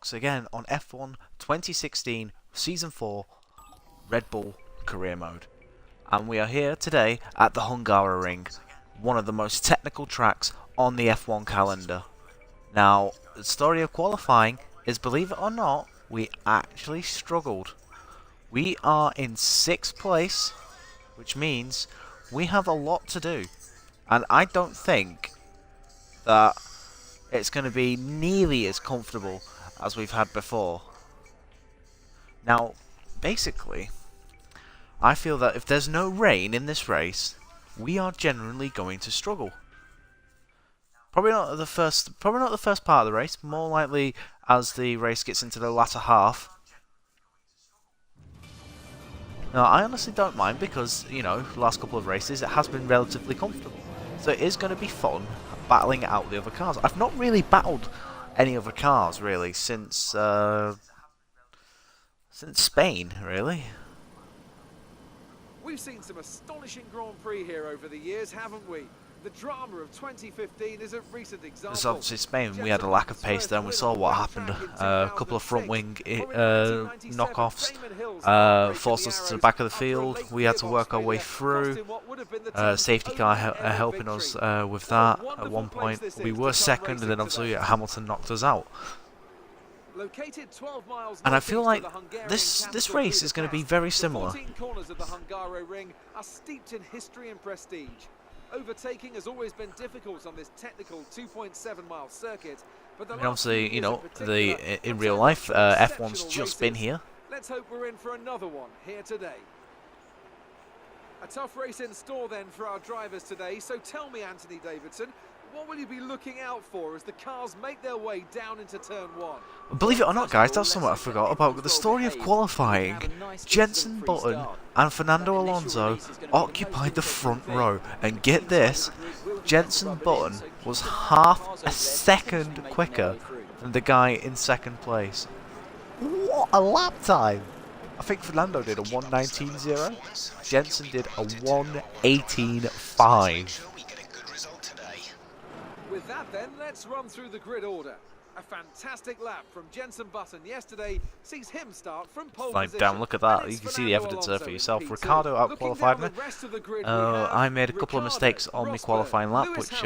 tracks again on F1 2016 Season 4 Red Bull Career Mode. And we are here today at the Hungaroring, one of the most technical tracks on the F1 calendar. Now, the story of qualifying is, believe it or not, we actually struggled. We are in 6th place, which means we have a lot to do. And I don't think that it's going to be nearly as comfortable as we've had before. Now, basically, I feel that if there's no rain in this race, we are generally going to struggle. Probably not the first part of the race. More likely as the race gets into the latter half. Now, I honestly don't mind because, you know, the last couple of races it has been relatively comfortable. So it is going to be fun battling out the other cars. I've not really battled any other cars really since Spain, really. We've seen some astonishing Grand Prix here over the years, haven't we? The drama of 2015 is a recent example. Because obviously Spain, we had a lack of pace there, and we saw what happened. A couple of front wing knockoffs forced us to the back of the field. We had to work our way through. Safety car helping us with that at one point. We were second, and then obviously Hamilton knocked us out. And I feel like this race is going to be very similar. 14 corners of the Hungaroring are steeped in history and prestige. Overtaking has always been difficult on this technical 2.7-mile circuit, but obviously, you know, in real life, F1's just been here. Let's hope we're in for another one here today. A tough race in store then for our drivers today, so tell me, Anthony Davidson, what will you be looking out for as the cars make their way down into turn 1? Believe it or not, guys, that's something I forgot about. The story of qualifying. Jenson Button and Fernando Alonso occupied the front row. And get this, Jenson Button was half a second quicker than the guy in second place. What a lap time! I think Fernando did a 1:19.0. Jenson did a 1:18.5. With that then, let's run through the grid order. A fantastic lap from Jenson Button yesterday sees him start from pole position. Down, look at that. You can see the evidence there for yourself. Ricardo out-qualified me. I made a couple of mistakes on the qualifying lap, which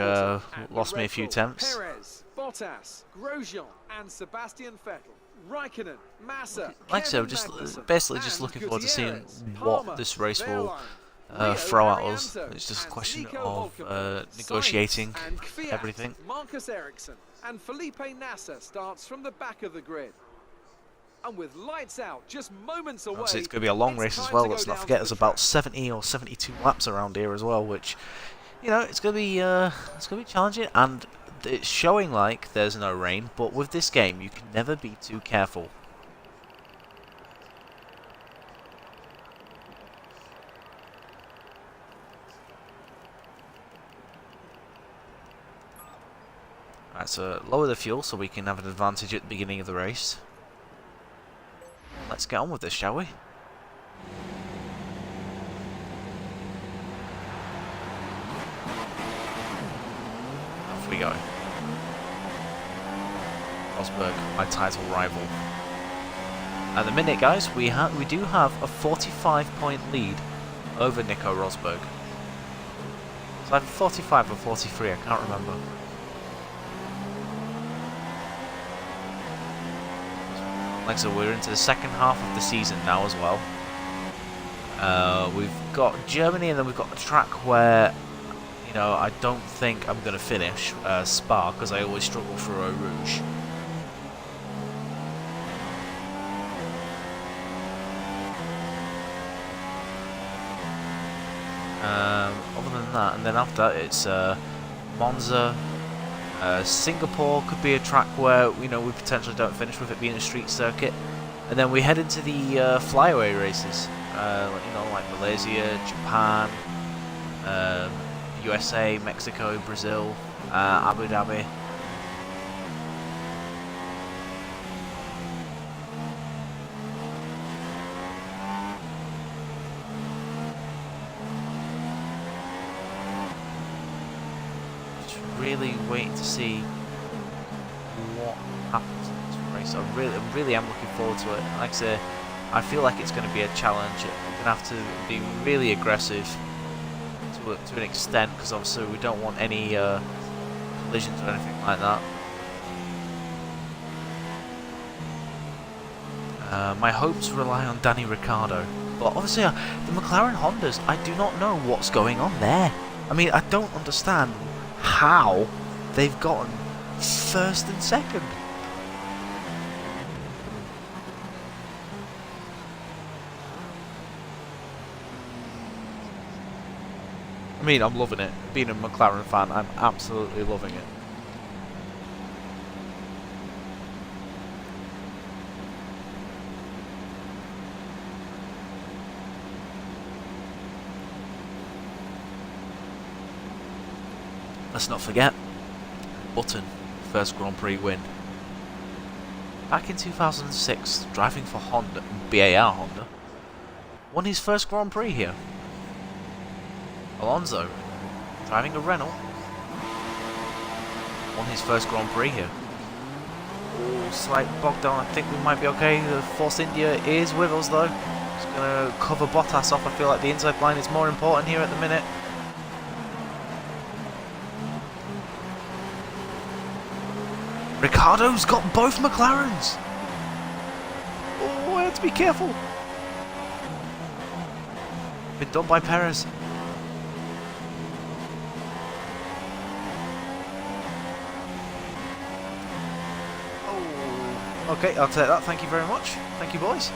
lost me a few tenths. Perez, Bottas, Grosjean and Sebastian Vettel. Raikkonen, Massa, like I said, basically just looking forward to seeing what this race will throw at us. It's just a question of negotiating everything. Marcus Ericsson and Felipe Nasser starts from the back of the grid. And with lights out, just moments away. Obviously, it's going to be a long race as well. Let's not forget, there's about 70 or 72 laps around here as well, which, you know, it's going to be challenging. And it's showing like there's no rain, but with this game, you can never be too careful. Right, so lower the fuel so we can have an advantage at the beginning of the race. Let's get on with this, shall we? Off we go. Rosberg, my title rival. At the minute, guys, we do have a 45-point lead over Nico Rosberg. It's either 45 or 43, I can't remember. Like I said, we're into the second half of the season now as well. We've got Germany, and then we've got a track where, you know, I don't think I'm going to finish, Spa, because I always struggle for Eau Rouge. Other than that, and then after that it's Monza. Singapore could be a track where, you know, we potentially don't finish with it being a street circuit, and then we head into the flyaway races, you know, like Malaysia, Japan, USA, Mexico, Brazil, Abu Dhabi. Really waiting to see what happens in this race. I really am looking forward to it. Like I say, I feel like it's going to be a challenge. I'm going to have to be really aggressive to an extent, because obviously we don't want any collisions or anything like that. My hopes rely on Danny Ricciardo, but obviously the McLaren Hondas, I do not know what's going on there. I mean, I don't understand how they've gotten first and second. I mean, I'm loving it. Being a McLaren fan, I'm absolutely loving it. Let's not forget, Button, first Grand Prix win. Back in 2006, driving for Honda, BAR Honda, won his first Grand Prix here. Alonso, driving a Renault, won his first Grand Prix here. Oh, slight bog down, I think we might be okay. The Force India is with us though. Just going to cover Bottas off. I feel like the inside line is more important here at the minute. Ricciardo's got both McLarens! Oh, I have to be careful! Been done by Perez. Oh, okay, I'll take that. Thank you very much. Thank you, boys.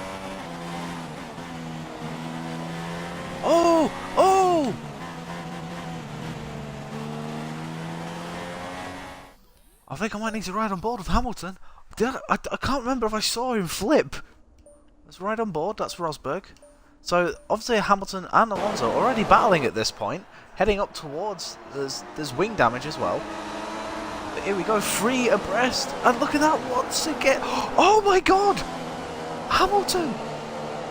Oh! Oh! I think I might need to ride on board with Hamilton. I can't remember if I saw him flip. Let's ride on board. That's Rosberg. So obviously Hamilton and Alonso already battling at this point, heading up towards. There's wing damage as well. But here we go, 3 abreast, and look at that once again. Oh my God! Hamilton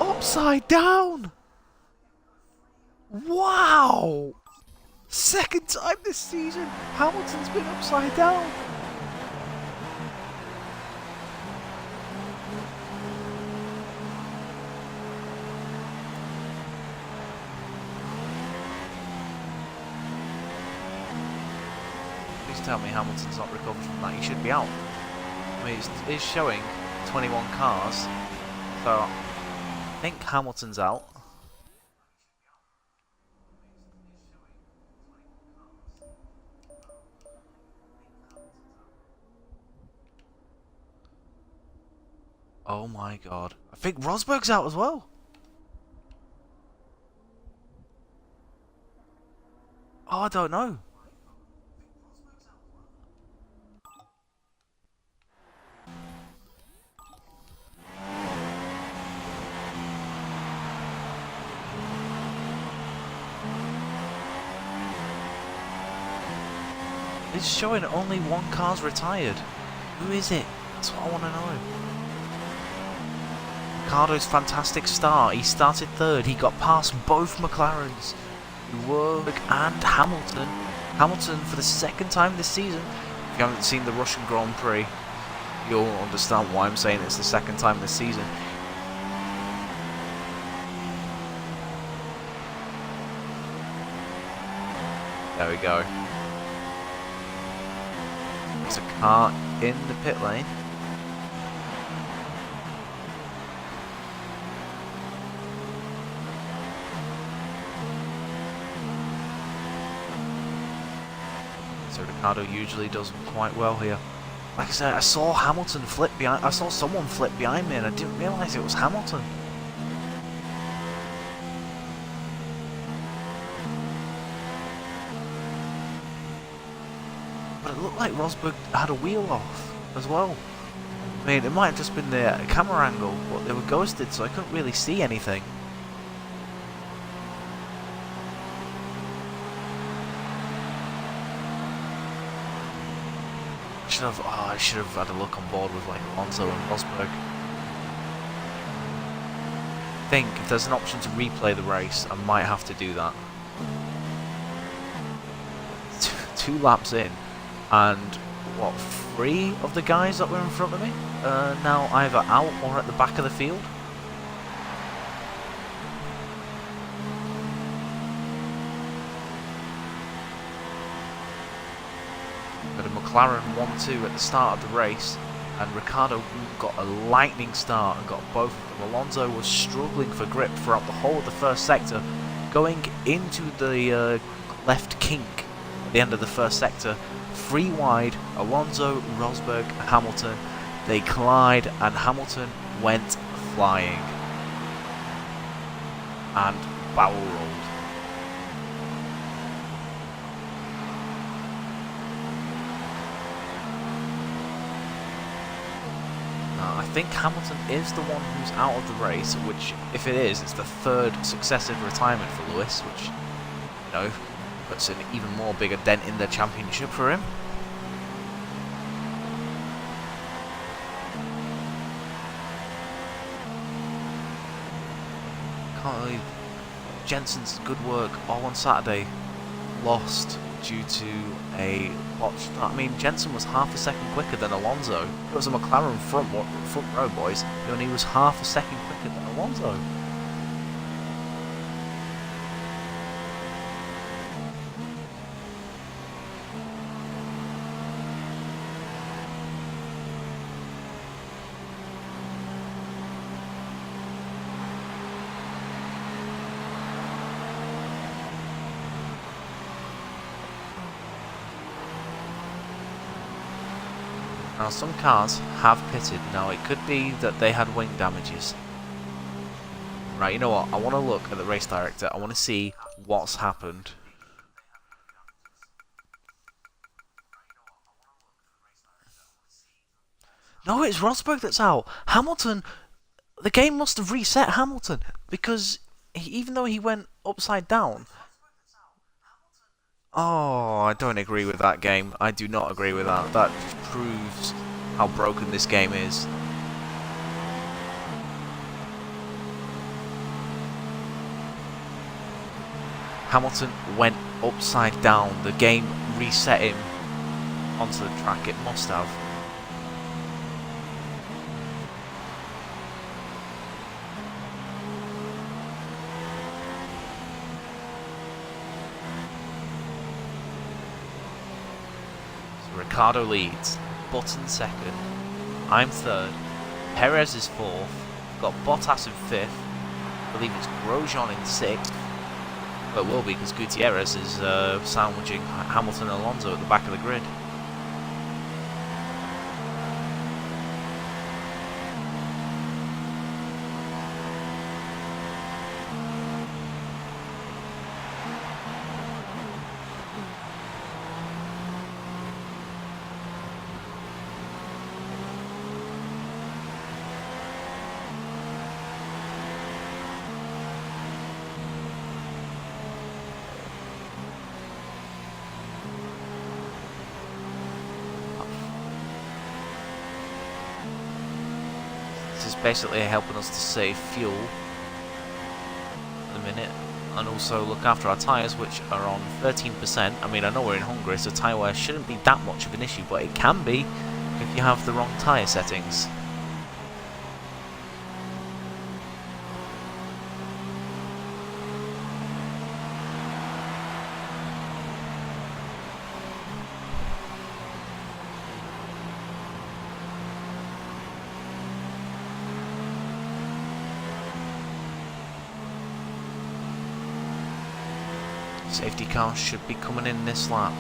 upside down. Wow! Second time this season, Hamilton's been upside down. Tell me Hamilton's not recovered from that. He should be out. I mean, it's showing 21 cars, so I think Hamilton's out. Oh my God, I think Rosberg's out as well. Oh, I don't know. It's showing only 1 car's retired. Who is it? That's what I want to know. Ricciardo's fantastic start. He started 3rd. He got past both McLarens. Rosberg and Hamilton. Hamilton for the 2nd time this season. If you haven't seen the Russian Grand Prix, you'll understand why I'm saying it's the 2nd time this season. There we go. There's a car in the pit lane. So Ricciardo usually does quite well here. Like I said, I saw Hamilton flip behind. I saw someone flip behind me, and I didn't realise it was Hamilton. But it looked like Rosberg had a wheel off as well. I mean, it might have just been the camera angle, but they were ghosted, so I couldn't really see anything. I should have had a look on board with like Alonso and Rosberg. I think if there's an option to replay the race, I might have to do that. 2 laps in, and what, 3 of the guys that were in front of me now either out or at the back of the field. Got a McLaren 1-2 at the start of the race, and Ricciardo got a lightning start and got both of them. Alonso was struggling for grip throughout the whole of the first sector, going into the left kink at the end of the first sector. 3 wide, Alonso, Rosberg, Hamilton. They collide and Hamilton went flying and barrel rolled. I think Hamilton is the one who's out of the race, which, if it is, it's the 3rd successive retirement for Lewis, which, you know, puts an even more bigger dent in the championship for him. Can't believe Jensen's good work all on Saturday lost due to a botched start. I mean, Jensen was half a second quicker than Alonso. It was a McLaren front row, boys, and he was half a second quicker than Alonso. Now, some cars have pitted. Now, it could be that they had wing damages. Right, you know what? I want to look at the race director. I want to see what's happened. No, it's Rosberg that's out. Hamilton, the game must have reset Hamilton, because even though he went upside down... Oh, I don't agree with that game. I do not agree with that. That proves how broken this game is. Hamilton went upside down. The game reset him onto the track. It must have. Ricciardo leads, Button second, I'm third, Perez is fourth, we've got Bottas in fifth, I believe it's Grosjean in sixth, well it will be because Gutierrez is sandwiching Hamilton and Alonso at the back of the grid. This is basically helping us to save fuel at the minute, and also look after our tyres, which are on 13%. I mean, I know we're in Hungary, so tyre wear shouldn't be that much of an issue, but it can be if you have the wrong tyre settings. Safety car should be coming in this lap.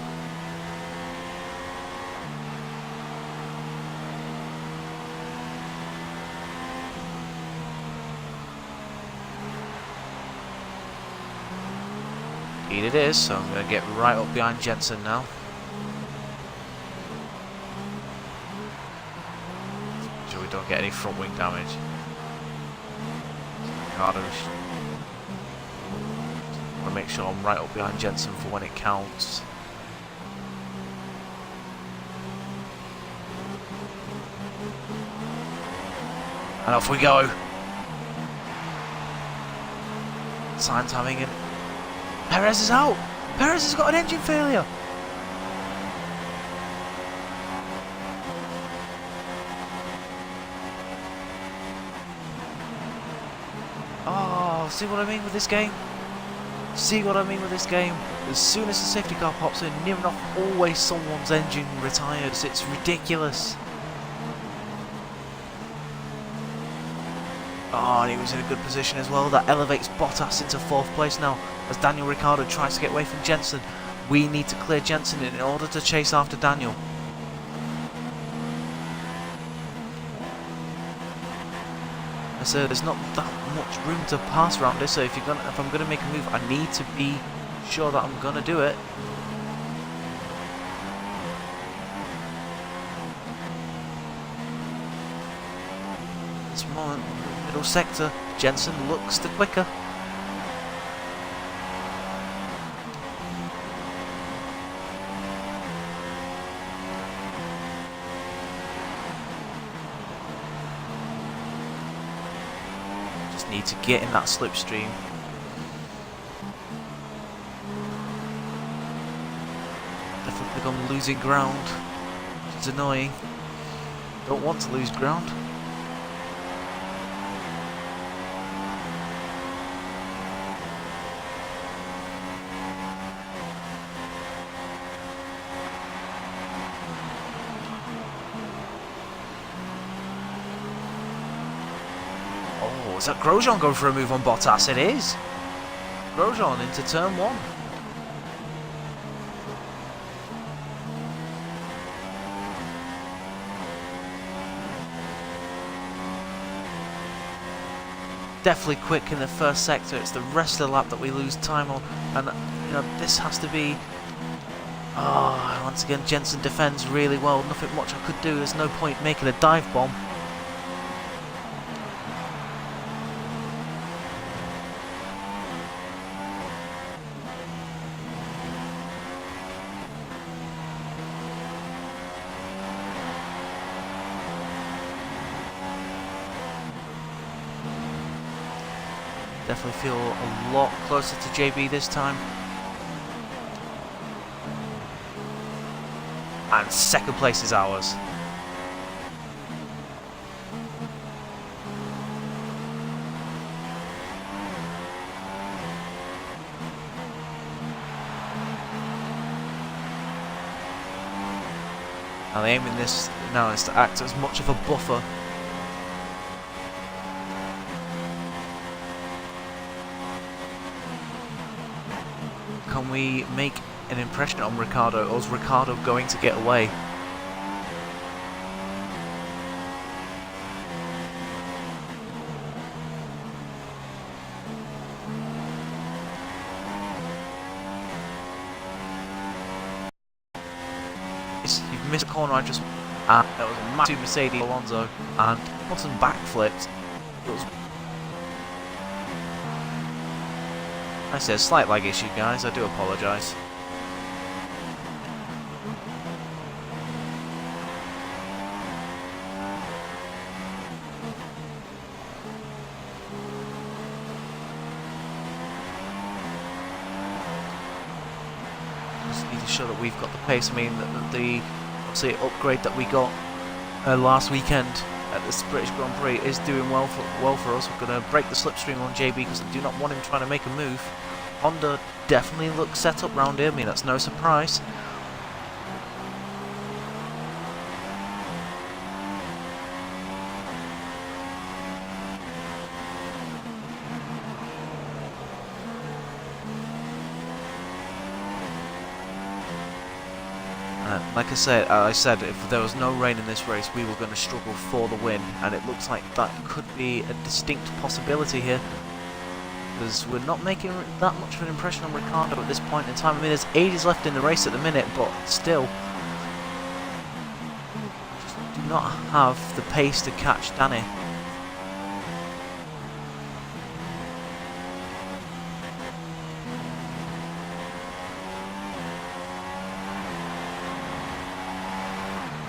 Indeed it is, so I'm going to get right up behind Jensen now. So we don't get any front wing damage. I want to make sure I'm right up behind Jensen for when it counts. And off we go. Sainz having it. Perez is out. Perez has got an engine failure. See what I mean with this game? See what I mean with this game? As soon as the safety car pops in, near enough always someone's engine retires. It's ridiculous. Oh, and he was in a good position as well. That elevates Bottas into 4th place now as Daniel Ricciardo tries to get away from Jensen. We need to clear Jensen in order to chase after Daniel. I said there's not that much room to pass around this, so if I'm gonna make a move, I need to be sure that I'm gonna do it. This moment, middle sector, Jensen looks the quicker. Just need to get in that slipstream. Definitely gone losing ground, which is annoying. Don't want to lose ground. Oh, is that Grosjean going for a move on Bottas? It is. Grosjean into turn 1. Definitely quick in the first sector. It's the rest of the lap that we lose time on, and you know this has to be. Oh, once again Jensen defends really well. Nothing much I could do. There's no point making a dive bomb. Definitely feel a lot closer to JB this time. And 2nd place is ours. Now the aim in this now is to act as much of a buffer. Can we make an impression on Ricciardo, or is Ricciardo going to get away? You've missed a corner, that was a massive Mercedes Alonso, and Button backflipped. It was I said slight lag issue, guys. I do apologise. Just need to show that we've got the pace. I mean, the obviously upgrade that we got last weekend at this British Grand Prix is doing well for us. We're going to break the slipstream on JB because I do not want him trying to make a move. Honda definitely looks set up round here. I mean, that's no surprise. Like I said, if there was no rain in this race, we were going to struggle for the win, and it looks like that could be a distinct possibility here, because we're not making that much of an impression on Ricciardo at this point in time. I mean, there's ages left in the race at the minute, but still, just do not have the pace to catch Danny.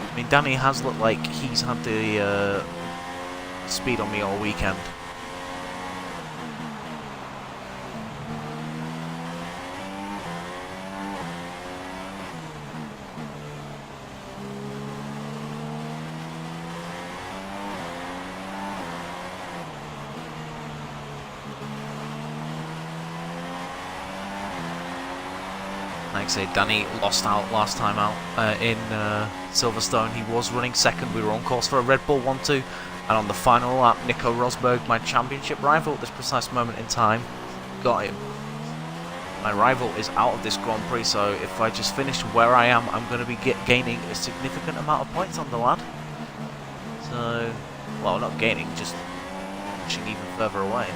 I mean, Danny has looked like he's had the speed on me all weekend. Like I say, Danny lost out last time out in Silverstone. He was running second. We were on course for a Red Bull 1-2. And on the final lap, Nico Rosberg, my championship rival at this precise moment in time, got him. My rival is out of this Grand Prix, so if I just finish where I am, I'm going to be gaining a significant amount of points on the lad. So, well, not gaining, just pushing even further away.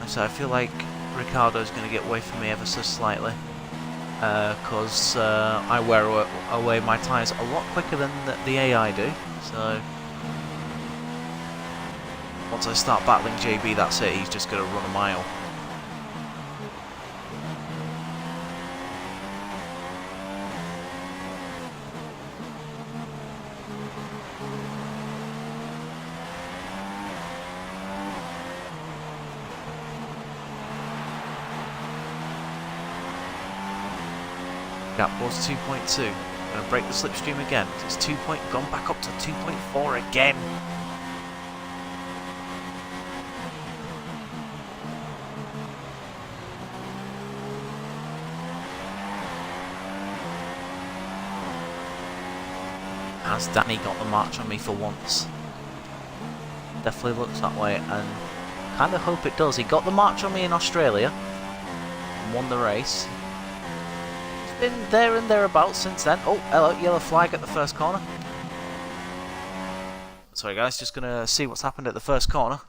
So I feel like Ricciardo's going to get away from me ever so slightly, because I wear away my tyres a lot quicker than the AI do. So once I start battling JB, that's it. He's just going to run a mile. Gap was 2.2. I'm going to break the slipstream again. It's gone back up to 2.4 again. Has Danny got the march on me for once? Definitely looks that way, and kind of hope it does. He got the march on me in Australia and won the race. Been there and thereabouts since then. Oh, hello, yellow flag at the first corner. Sorry guys, just gonna see what's happened at the first corner.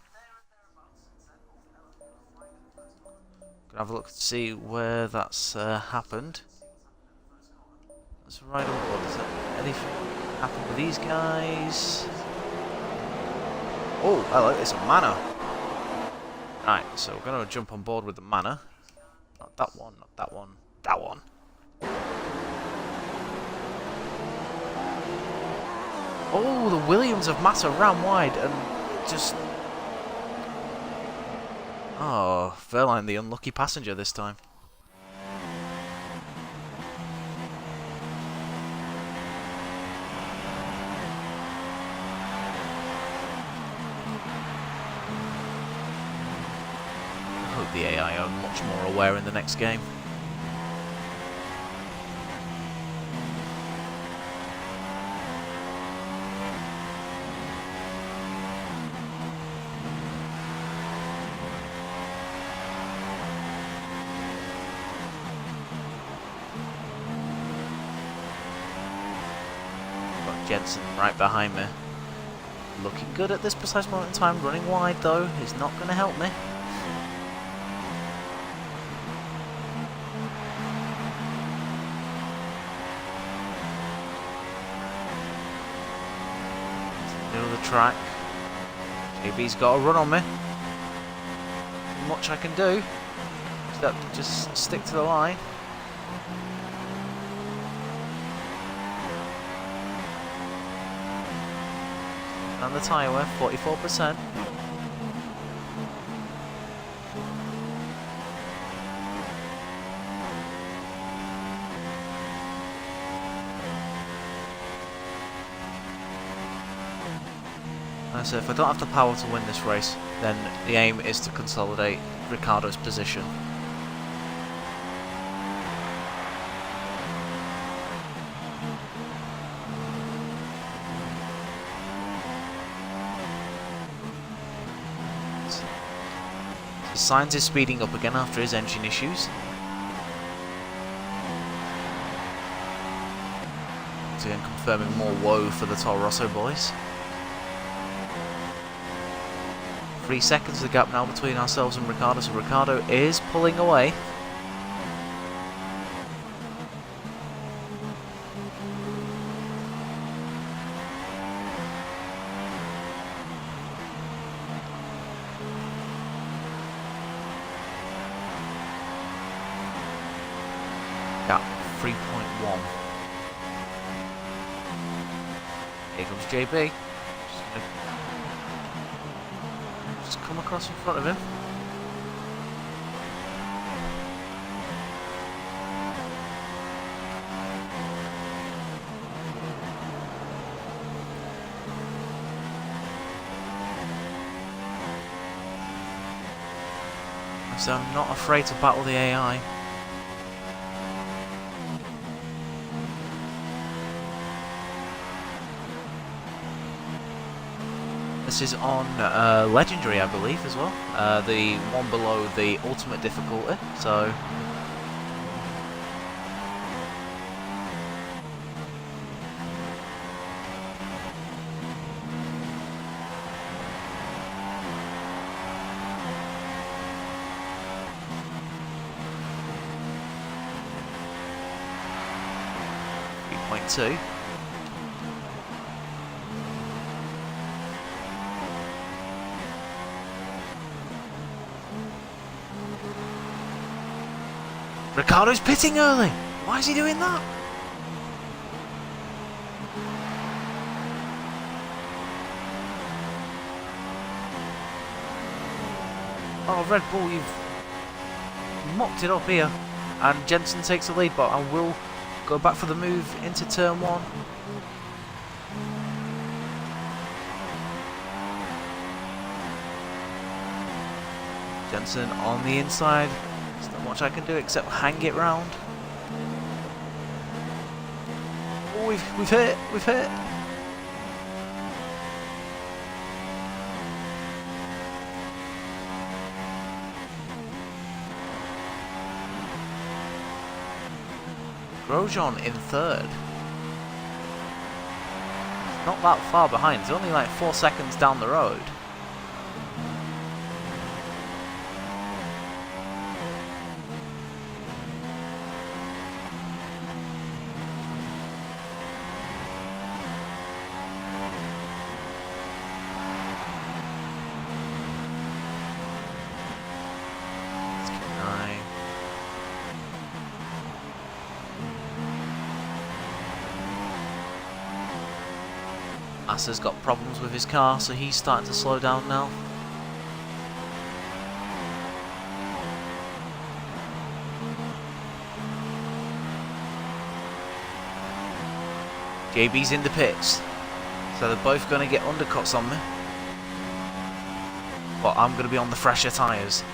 Gonna have a look to see where that's happened. Let's ride on board. Is there anything happen with these guys? Oh, hello, it's a Manor. Right, so we're gonna jump on board with the Manor. Not that one, not that one, that one. Oh, the Williams of Massa ran wide and just... Oh, Verline the unlucky passenger this time. I hope the AI are much more aware in the next game. Jensen right behind me. Looking good at this precise moment in time. Running wide though is not going to help me. Middle of the track. JB's got a run on me. Not much I can do. Except just stick to the line. And the tyre wear, 44%. So if I don't have the power to win this race, then the aim is to consolidate Ricciardo's position. Sainz is speeding up again after his engine issues. Again, confirming more woe for the Toro Rosso boys. 3 seconds the gap now between ourselves and Ricciardo, so Ricciardo is pulling away. Gap 3.1. Here comes JB. just come across in front of him. So I'm not afraid to battle the AI. This is on Legendary, I believe, as well. The one below the Ultimate difficulty, so... .2. Ricciardo's pitting early. Why is he doing that? Oh, Red Bull, you've mocked it up here. And Jensen takes the lead, but I will go back for the move into turn 1. Jensen on the inside. There's not much I can do except hang it round. Oh, we've hit, we've hit. Grosjean in 3rd. Not that far behind, it's only like 4 seconds down the road. Massa's got problems with his car, so he's starting to slow down now. JB's in the pits, so they're both going to get undercuts on me. But I'm going to be on the fresher tyres.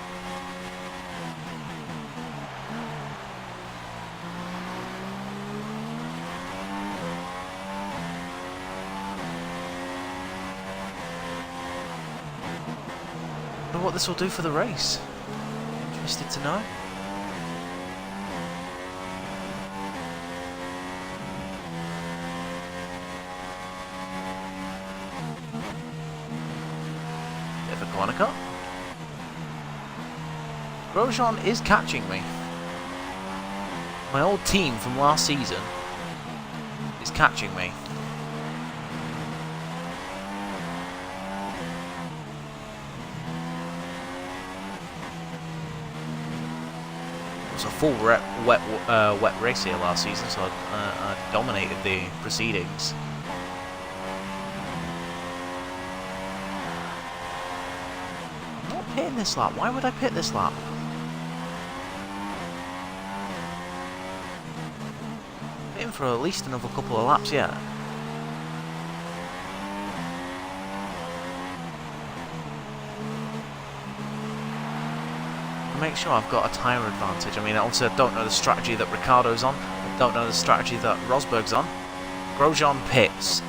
I wonder what this will do for the race. Interested to know. Bit of a corner cut. Grosjean is catching me. My old team from last season is catching me. It was a full wet race here last season, so I dominated the proceedings. I'm not pitting this lap. Why would I pit this lap? Pitting for at least another couple of laps yet. Make sure I've got a tyre advantage. I mean, obviously I don't know the strategy that Ricciardo's on. I don't know the strategy that Rosberg's on. Grosjean pits.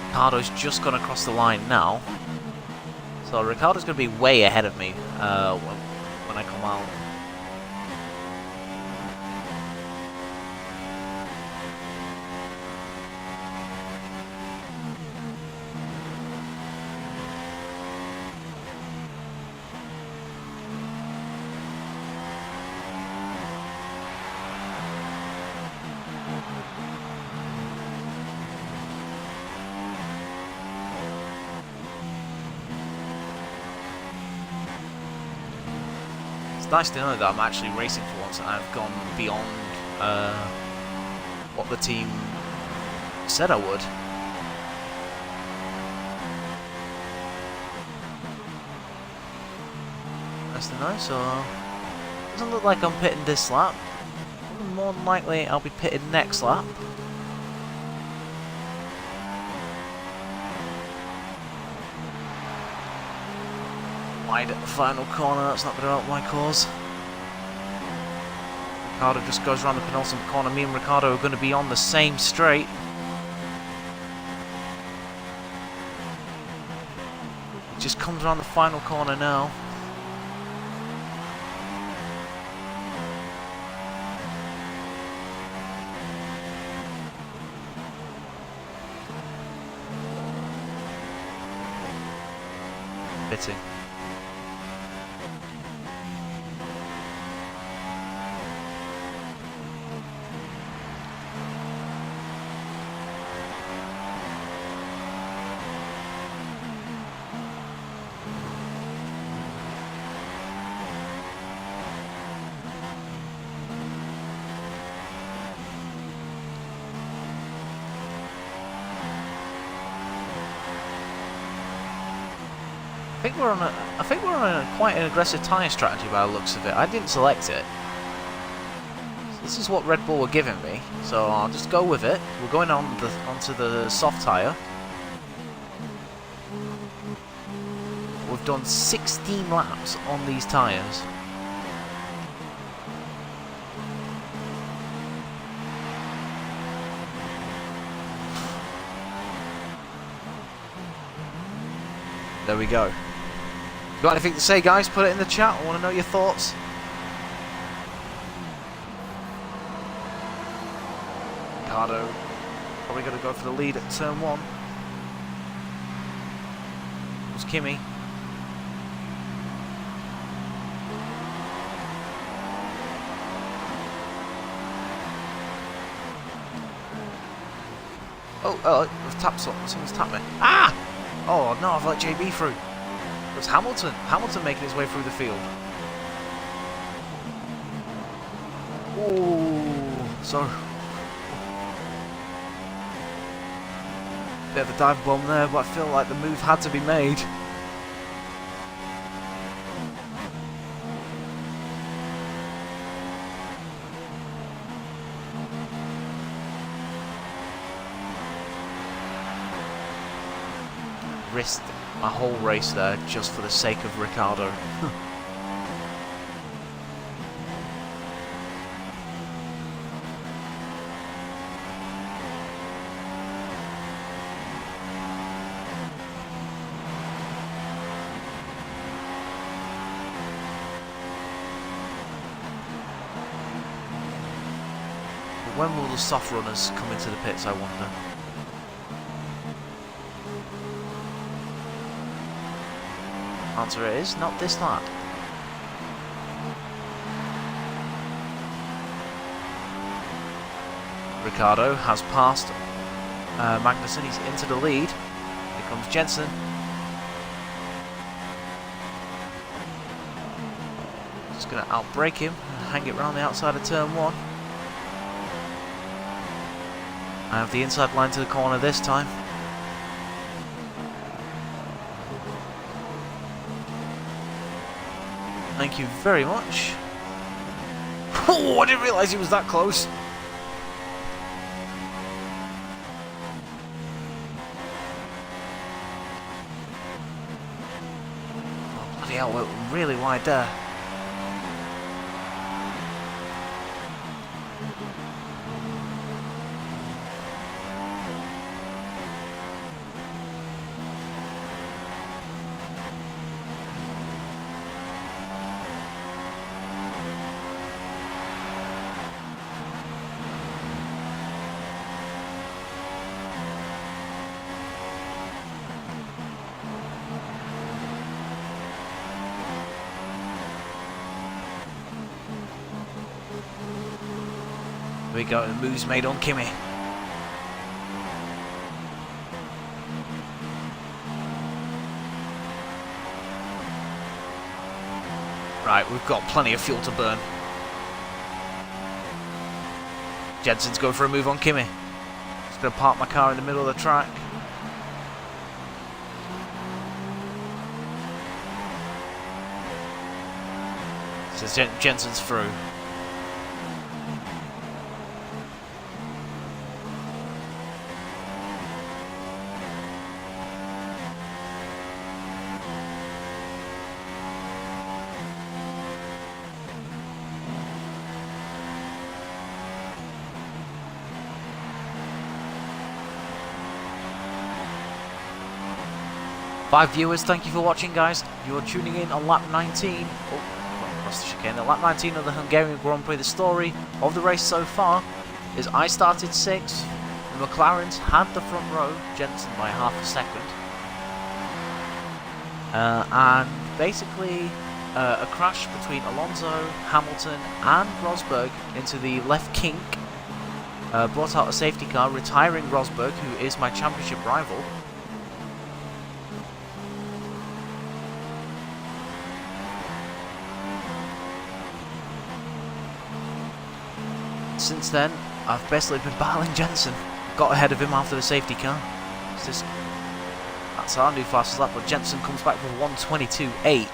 Ricciardo's just gone across the line now. So Ricciardo's going to be way ahead of me when I come out. nice to know that I'm actually racing for once and I've gone beyond what the team said I would. Nice to know, so doesn't look like I'm pitting this lap. More than likely I'll be pitting next lap. Wide at the final corner, that's not going to help my cause. Ricciardo just goes around the penultimate corner. Me and Ricciardo are going to be on the same straight. He just comes around the final corner now. Pitting. I think we're on a quite an aggressive tyre strategy by the looks of it. I didn't select it. This is what Red Bull were giving me, so I'll just go with it. We're going onto the soft tyre. We've done 16 laps on these tyres. There we go. Got anything to say, guys? Put it in the chat. I want to know your thoughts. Ricciardo probably going to go for the lead at turn 1. It was Kimi. Oh, I've tapped something. Someone's tapped me. Ah! Oh no, I've let JB through. It was Hamilton. Hamilton making his way through the field. Oh, so bit of a dive bomb there, but I feel like the move had to be made. Risked my whole race there just for the sake of Ricciardo. When will the soft runners come into the pits, I wonder? Answer is not this lap. Ricciardo has passed Magnussen. He's into the lead. Here comes Jensen. Just going to outbrake him and hang it round the outside of turn 1. I have the inside line to the corner this time. Thank you very much. Oh, I didn't realise he was that close. Oh, bloody hell, we're really wide there. Here we go, the move's made on Kimi. Right, we've got plenty of fuel to burn. Jensen's going for a move on Kimi. Just going to park my car in the middle of the track. So Jensen's through. Five viewers, thank you for watching, guys. You're tuning in on lap 19. Oh, across the chicane. At lap 19 of the Hungarian Grand Prix. The story of the race so far is I started 6th. The McLarens had the front row, Jensen by half a second. And basically a crash between Alonso, Hamilton and Rosberg into the left kink brought out a safety car, retiring Rosberg, who is my championship rival. Since then, I've basically been battling Jensen. Got ahead of him after the safety car. That's our new fastest lap, but Jensen comes back with 1:22.8.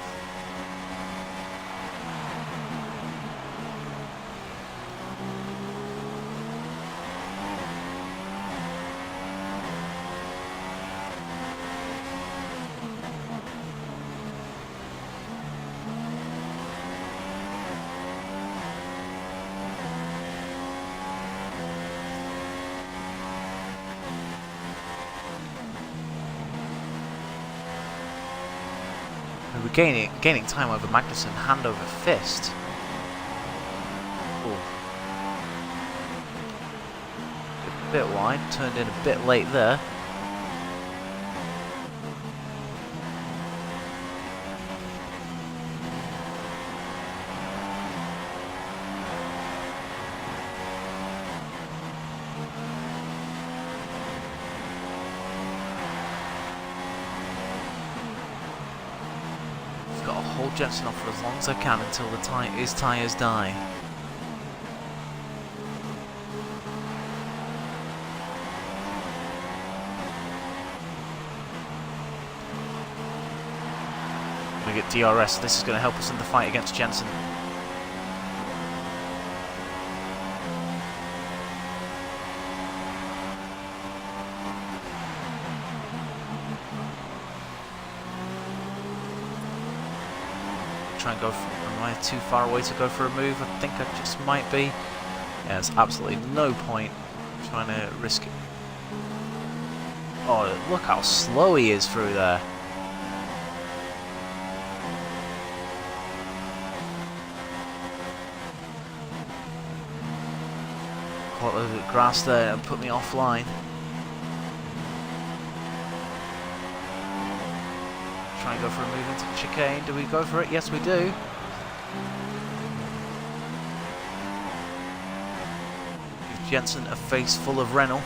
We're gaining time over Magnussen, hand over fist. Ooh. A bit wide, turned in a bit late there. Hold Jensen off for as long as I can until his tyres die. We get DRS, this is going to help us in the fight against Jensen. Try and go for, am I too far away to go for a move? I think I just might be. Yeah, there's absolutely no point trying to risk it. Oh, look how slow he is through there. Caught the grass there and put me offline. Try and go for a move into the chicane. Do we go for it? Yes, we do. Give Jensen a face full of Renault.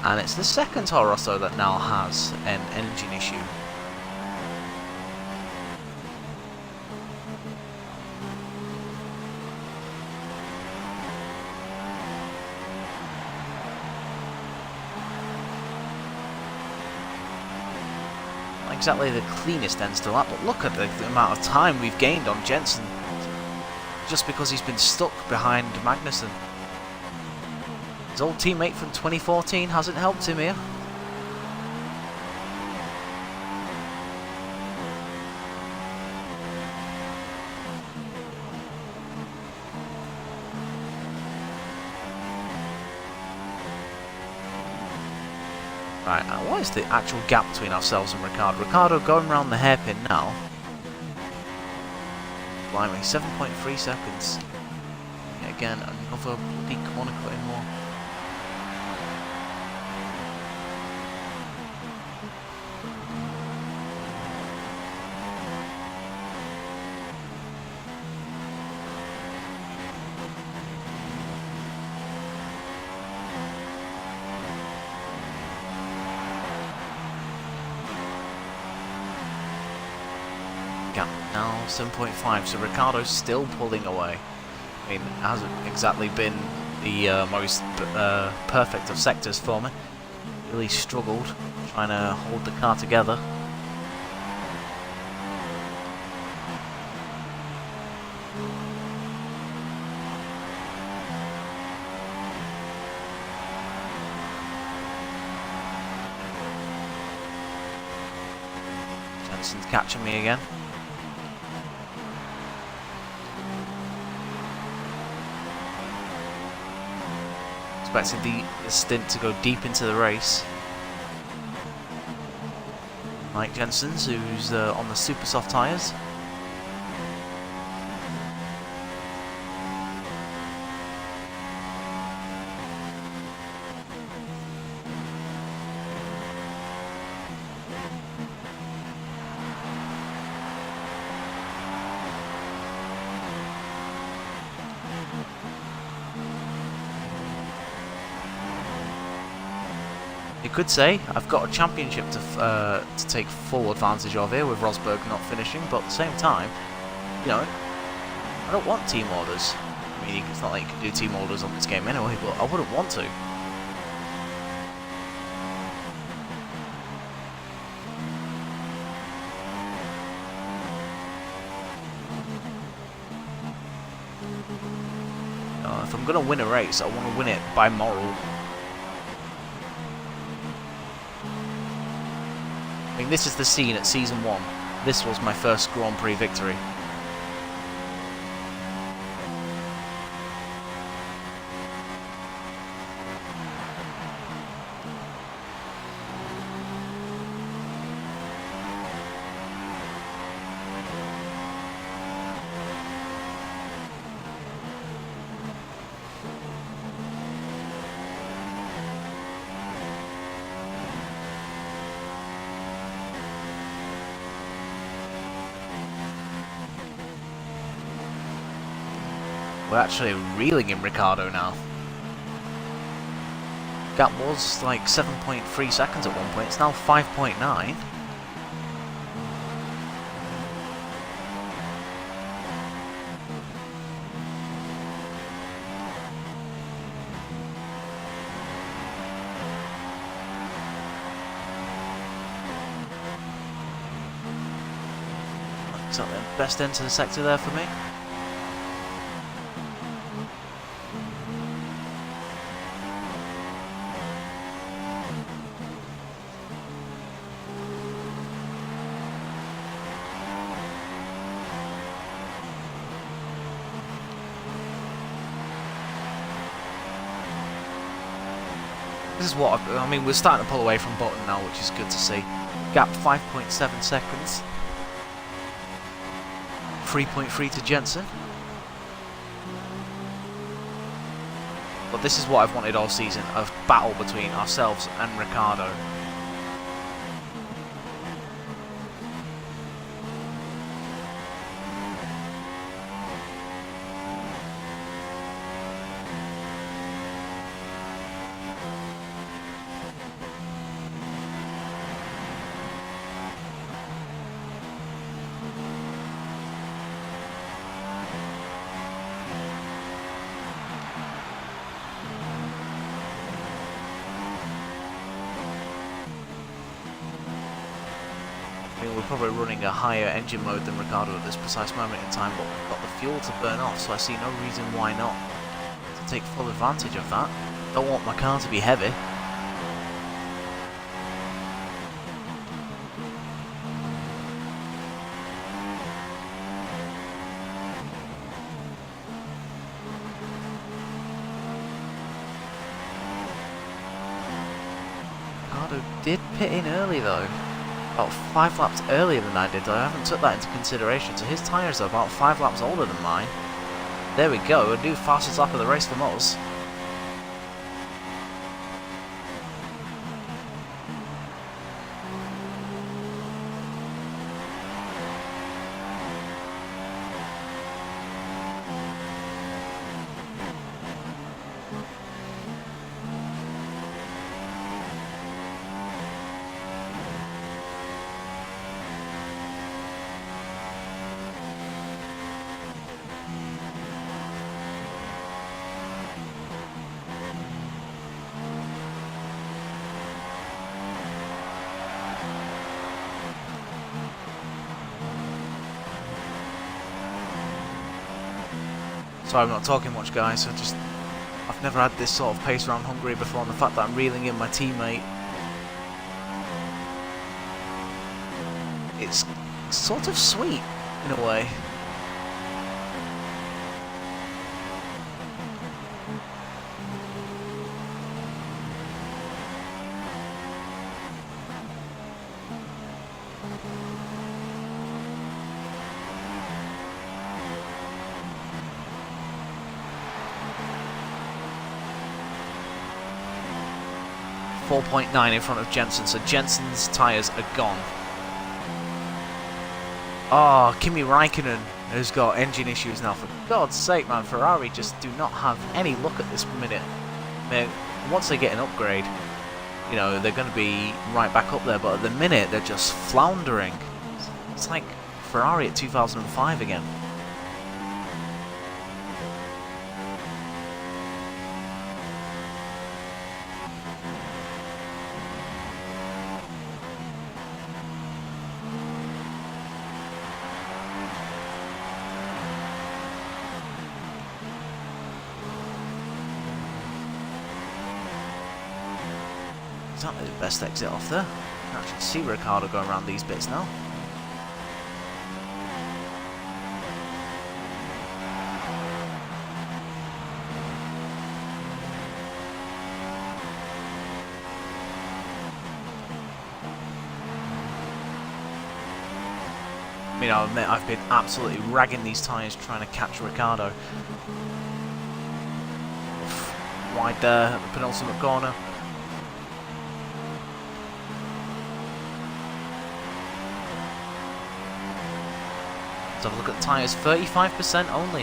And it's the second Toro Rosso that now has an engine issue. Exactly the cleanest ends to lap, but look at the amount of time we've gained on Jensen just because he's been stuck behind Magnussen. His old teammate from 2014 hasn't helped him here. Right, now what is the actual gap between ourselves and Ricciardo? Ricciardo going around the hairpin now. Blimey, 7.3 seconds. Again, another bloody corner cutting more. gap now 7.5, so Ricciardo's still pulling away. I mean, it hasn't exactly been the most perfect of sectors for me. Really struggled trying to hold the car together. Jensen's catching me again. Expected the stint to go deep into the race. Mike Jensen's, who's on the super soft tyres. You could say I've got a championship to take full advantage of here with Rosberg not finishing, but at the same time, you know, I don't want team orders. I mean, it's not like you can do team orders on this game anyway, but I wouldn't want to. If I'm going to win a race, I want to win it by moral. I mean, this is the scene at Season 1. This was my first Grand Prix victory. We're actually reeling in Ricciardo now. Gap was like 7.3 seconds at one point, it's now 5.9. Is that the best end to the sector there for me? This is what I mean, we're starting to pull away from Button now, which is good to see. Gap 5.7 seconds. 3.3 to Jensen. But this is what I've wanted all season, a battle between ourselves and Ricciardo. We're probably running a higher engine mode than Ricciardo at this precise moment in time, but we've got the fuel to burn off, so I see no reason why not to take full advantage of that. Don't want my car to be heavy. Ricciardo did pit in early though. About 5 laps earlier than I did, though I haven't took that into consideration. So his tyres are about 5 laps older than mine. There we go, a new fastest lap of the race from us. Sorry, I'm not talking much, guys. I've never had this sort of pace around Hungary before, and the fact that I'm reeling in my teammate, it's sort of sweet in a way. .9 in front of Jensen, so Jensen's tyres are gone. Oh, Kimi Raikkonen has got engine issues now. For God's sake, man, Ferrari just do not have any luck at this minute. Once they get an upgrade, you know, they're going to be right back up there, but at the minute they're just floundering. It's like Ferrari at 2005 again. Exactly the best exit off there. You can actually see Ricciardo going around these bits now. I mean, I'll admit I've been absolutely ragging these tyres trying to catch Ricciardo. Wide there at the penultimate corner. Let's have a look at the tyres, 35% only.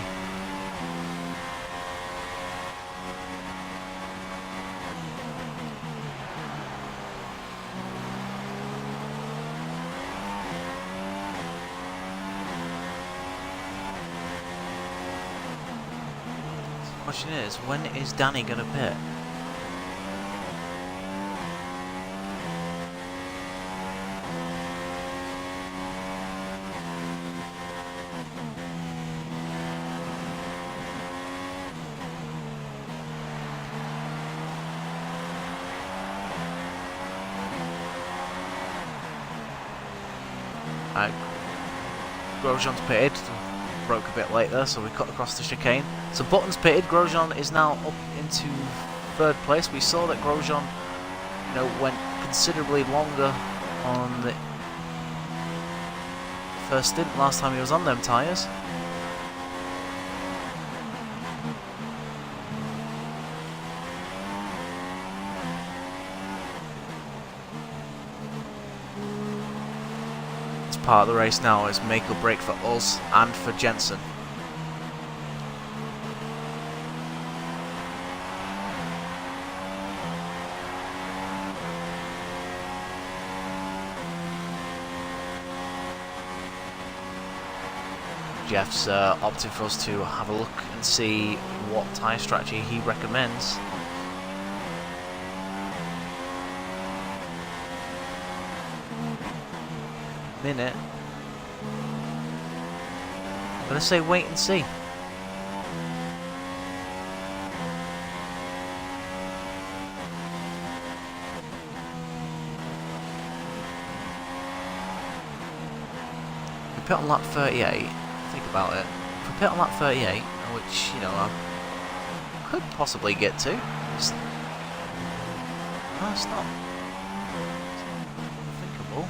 The question is, when is Danny going to pit? Grosjean's pitted, broke a bit late there, so we cut across the chicane. So Button's pitted, Grosjean is now up into third place. We saw that Grosjean, you know, went considerably longer on the first stint last time he was on them tyres. Part of the race now is make or break for us and for Jensen. Jeff's opted for us to have a look and see what tyre strategy he recommends. Minute. I'm gonna say wait and see. We pit on lap 38. Think about it. If we pit on lap 38, which, you know, I could possibly get to. No, it's not thinkable.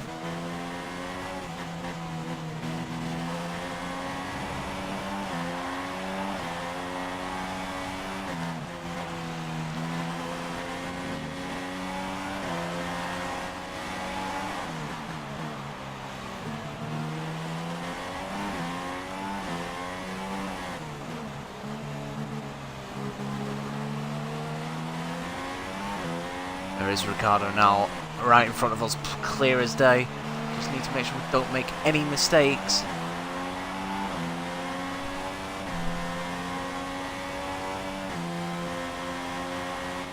There is Ricciardo now, right in front of us, clear as day. Just need to make sure we don't make any mistakes.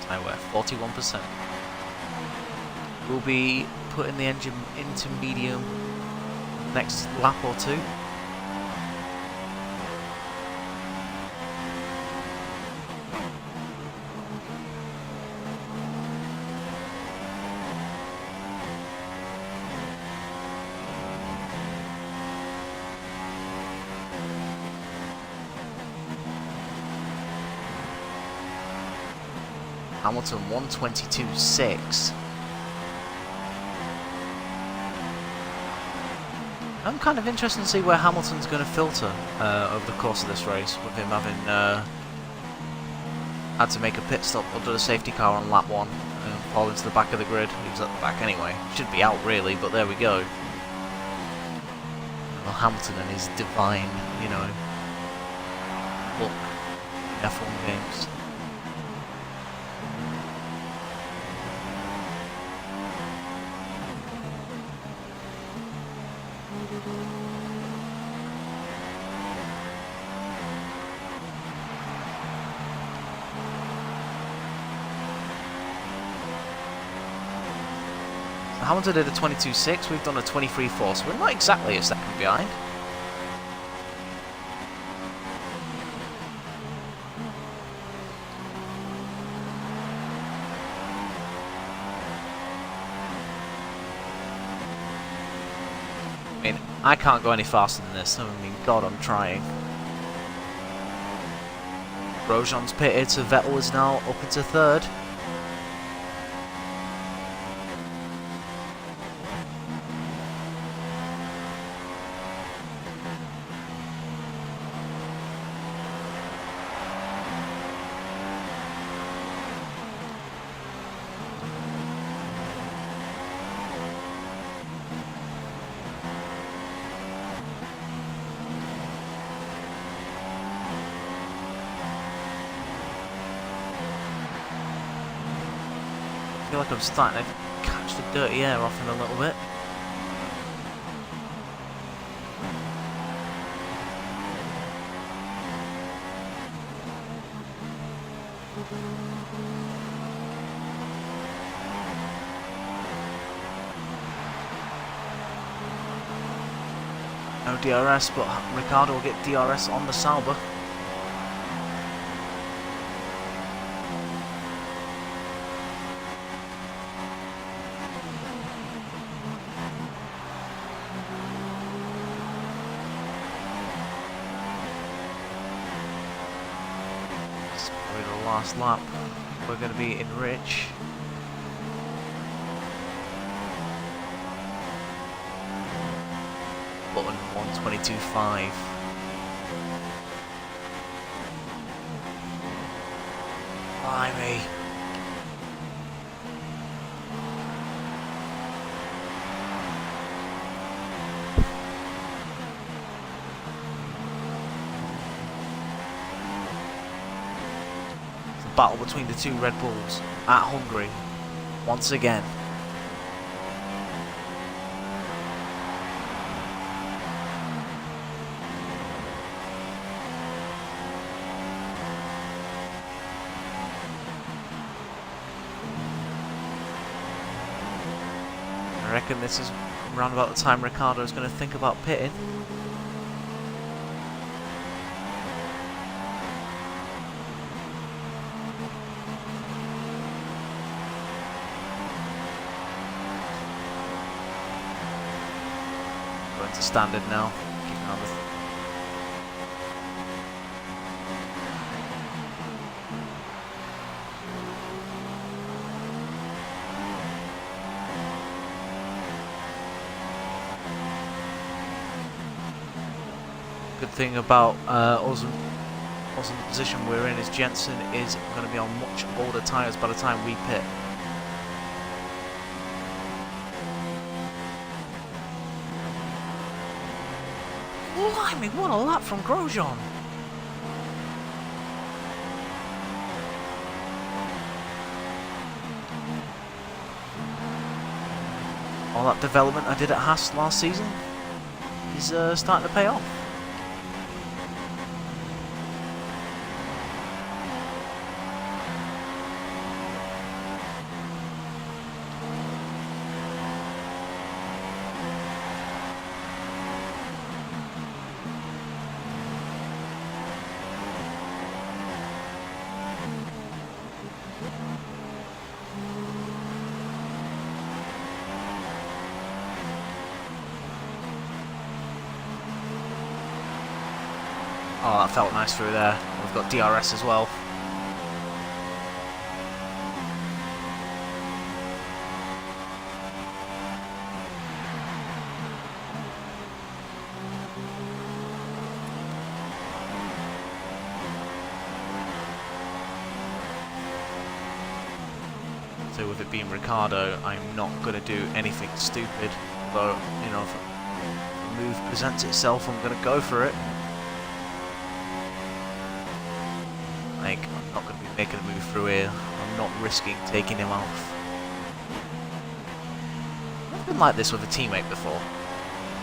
Tyre wear, 41%. We'll be putting the engine into medium next lap or two. Hamilton 1:22.6. I'm kind of interested to see where Hamilton's going to filter over the course of this race, with him having had to make a pit stop under the safety car on lap 1 and fall into the back of the grid. He was at the back anyway. Should be out really, but there we go. Well, Hamilton and his divine, you know, look in F1 games. Hamilton did a 22.6, we've done a 23.4, so we're not exactly a second behind. I mean, I can't go any faster than this. I mean, God, I'm trying. Grosjean's pitted, so Vettel is now up into third. I feel like I'm starting to catch the dirty air off him a little bit. No DRS, but Ricciardo will get DRS on the Sauber. Last lap, we're going to be in Rich. Button 1:22.5. Blimey. Battle between the two Red Bulls at Hungary once again. I reckon this is around about the time Ricciardo is going to think about pitting. Going to standard now. Keeping on the good thing about us in the position we're in is Jensen is going to be on much older tyres by the time we pit. Blimey, what a lap from Grosjean! All that development I did at Haas last season is starting to pay off. Oh, that felt nice through there. We've got DRS as well. to, with it being Ricciardo, I'm not going to do anything stupid. Although, you know, if a move presents itself, I'm going to go for it. Like, I'm not going to be making a move through here. I'm not risking taking him off. I've been like this with a teammate before.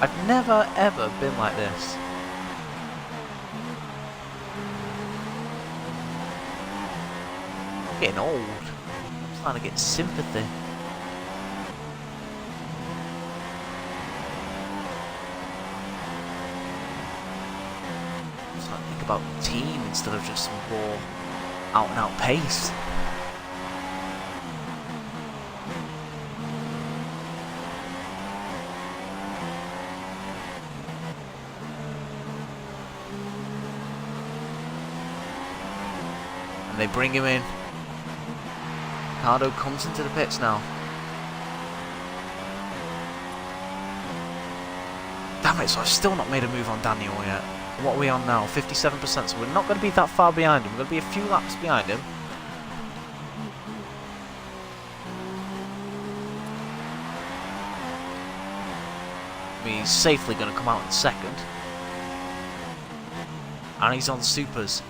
I've never ever been like this. I'm getting old. I'm starting to get sympathy. I'm starting to think about the team instead of just some raw out and out pace. And they bring him in. Ricciardo comes into the pits now. Damn it, so I've still not made a move on Daniel yet. What are we on now? 57%, so we're not going to be that far behind him. We're going to be a few laps behind him. He's safely going to come out in second. And he's on supers.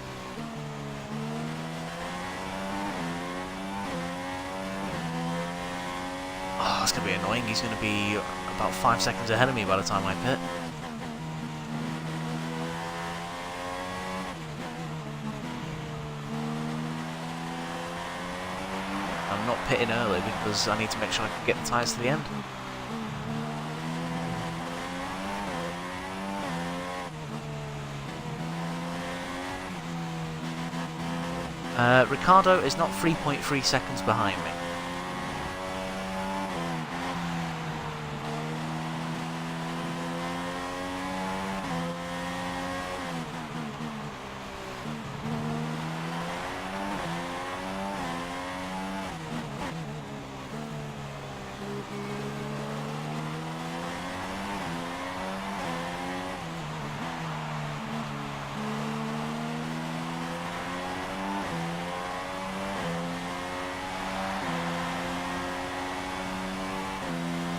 Oh, that's going to be annoying. He's going to be about 5 seconds ahead of me by the time I pit. I'm not pitting early because I need to make sure I can get the tyres to the end. Ricciardo is not 3.3 seconds behind me.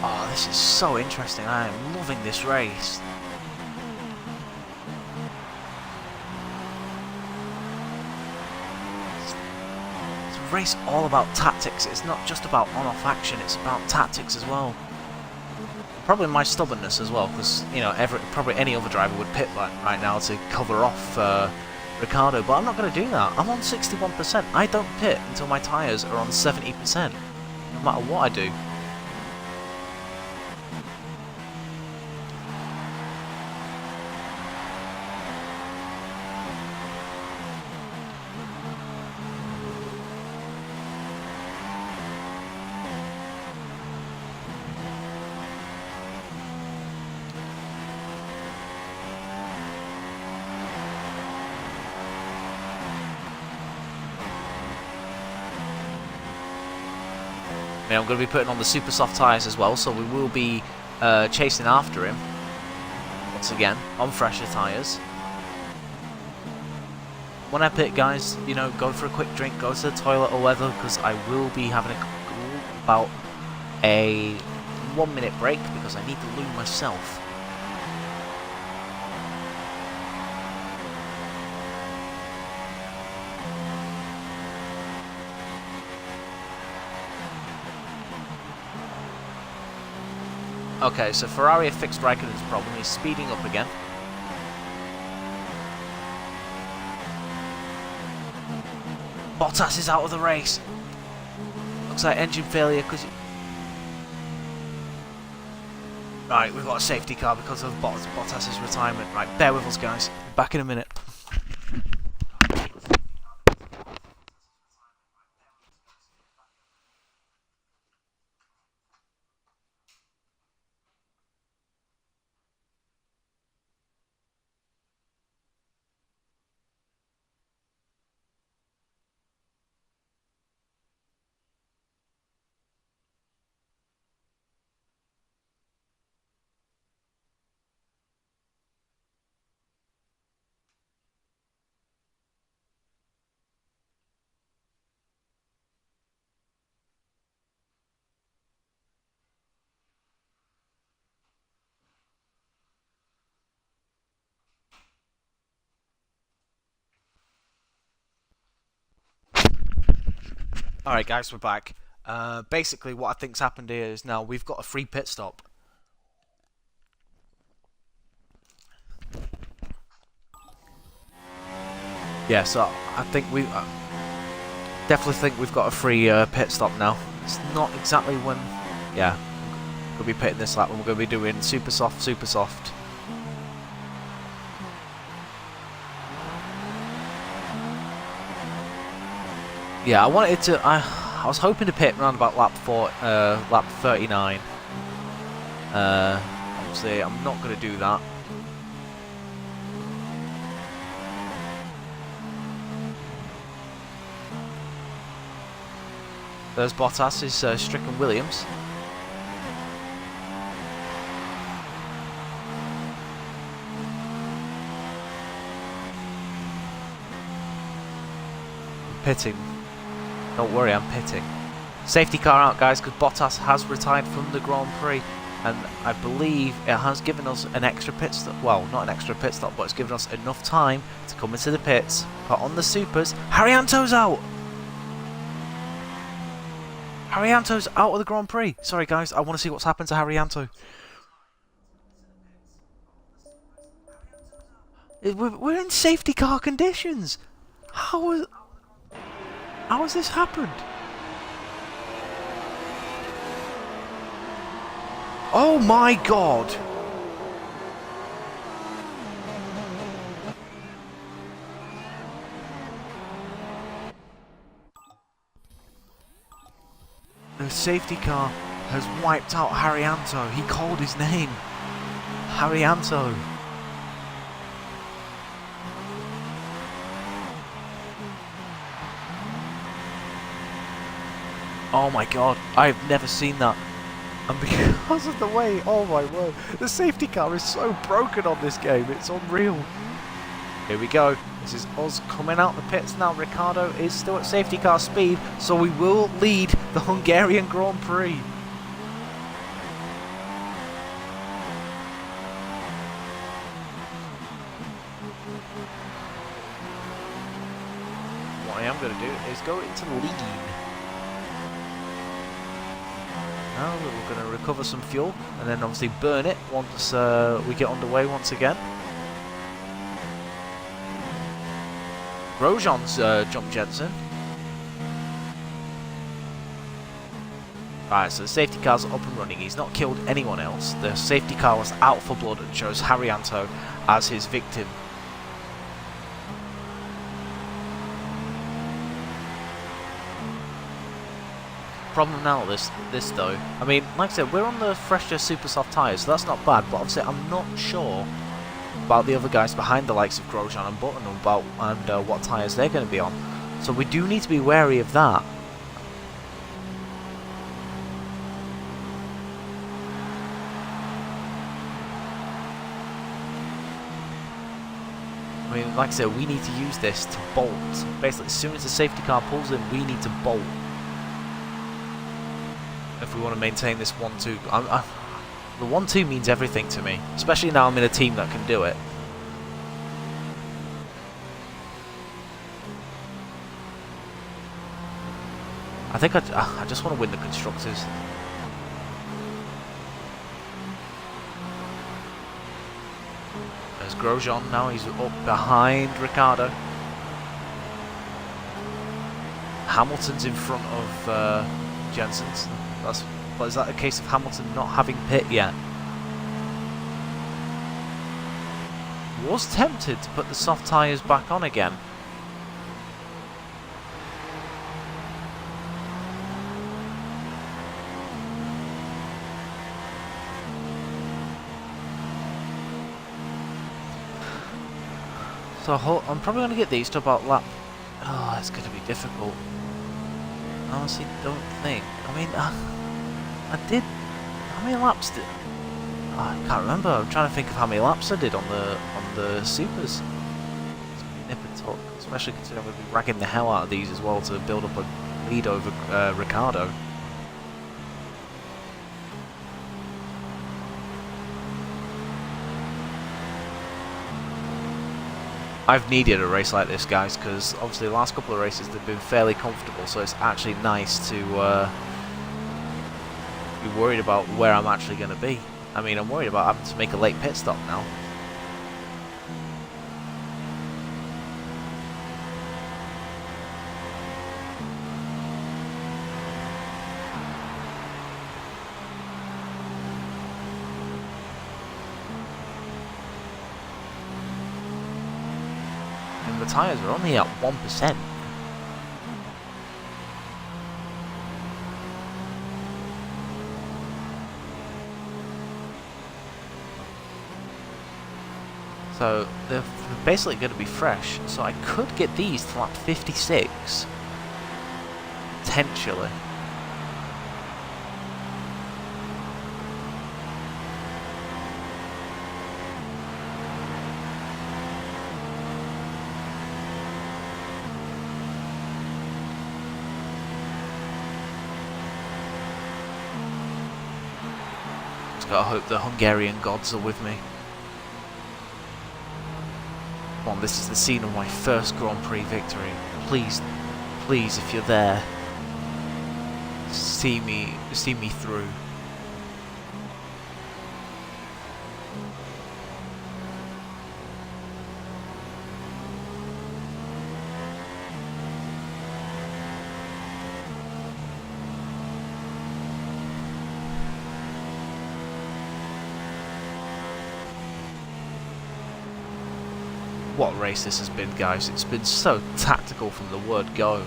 Oh, this is so interesting. I am loving this race. It's a race all about tactics. It's not just about on-off action, it's about tactics as well. Probably my stubbornness as well, because, you know, probably any other driver would pit right now to cover off Ricciardo, but I'm not going to do that. I'm on 61%. I don't pit until my tyres are on 70%, no matter what I do. I'm going to be putting on the super soft tyres as well, so we will be chasing after him once again on fresher tyres. When I pit, guys, you know, go for a quick drink, go to the toilet or whatever, because I will be having about a 1 minute break because I need to loo myself. Okay, so Ferrari have fixed Raikkonen's problem. He's speeding up again. Bottas is out of the race. Looks like engine failure because... Right, we've got a safety car because of Bottas' retirement. Right, bear with us, guys. Back in a minute. Alright guys, we're back. Basically what I think's happened here is now we've got a free pit stop. Yeah, so I think we definitely think we've got a free pit stop now. It's not exactly when, yeah, we're going to be pitting this lap and we're going to be doing super soft, super soft. Yeah, I wanted to, I was hoping to pit around about lap 39. Obviously I'm not going to do that. There's Bottas, is stricken Williams. Pitting. Don't worry, I'm pitting. Safety car out, guys, because Bottas has retired from the Grand Prix, and I believe it has given us an extra pit stop. Well, not an extra pit stop, but it's given us enough time to come into the pits, put on the supers. Haryanto's out! Haryanto's out of the Grand Prix. Sorry, guys, I want to see what's happened to Haryanto. We're in safety car conditions. How has this happened? Oh my god! The safety car has wiped out Haryanto. He called his name. Haryanto. Oh my god, I've never seen that. And because of the way, oh my word, the safety car is so broken on this game, it's unreal. Here we go, this is us coming out the pits now. Ricciardo is still at safety car speed, so we will lead the Hungarian Grand Prix. What I am going to do is go into the lead. Now we're going to recover some fuel and then obviously burn it once we get underway once again. Grosjean's jumped Jensen. Right, so the safety car's up and running. He's not killed anyone else. The safety car was out for blood and chose Haryanto as his victim. Problem now this though, I mean, like I said, we're on the fresher super soft tyres, so that's not bad, but obviously I'm not sure about the other guys behind the likes of Grosjean and Button and what tyres they're going to be on. So we do need to be wary of that. I mean, like I said, we need to use this to bolt. Basically, as soon as the safety car pulls in, we need to bolt. If we want to maintain this 1-2. The 1-2 means everything to me, especially now I'm in a team that can do it. I think I just want to win the Constructors. There's Grosjean now, he's up behind Ricciardo. Hamilton's in front of Jensen's. But is that a case of Hamilton not having pit yet? Was tempted to put the soft tyres back on again. So I'm probably going to get these to about lap. Oh, it's going to be difficult. I honestly don't think. I mean, I did. How many laps did? Oh, I can't remember. I'm trying to think of how many laps I did on the supers. It's gonna be nip and tuck, especially considering I'm going to be ragging the hell out of these as well to build up a lead over Ricciardo. I've needed a race like this, guys, because obviously the last couple of races they've been fairly comfortable, so it's actually nice to be worried about where I'm actually going to be. I mean, I'm worried about having to make a late pit stop now. And the tyres are only at 1%. So they're basically going to be fresh. So I could get these to lap 56. Potentially. Just gotta hope the Hungarian gods are with me. Come on, this is the scene of my first Grand Prix victory. Please, please, if you're there, see me through. What race this has been, guys. It's been so tactical from the word go.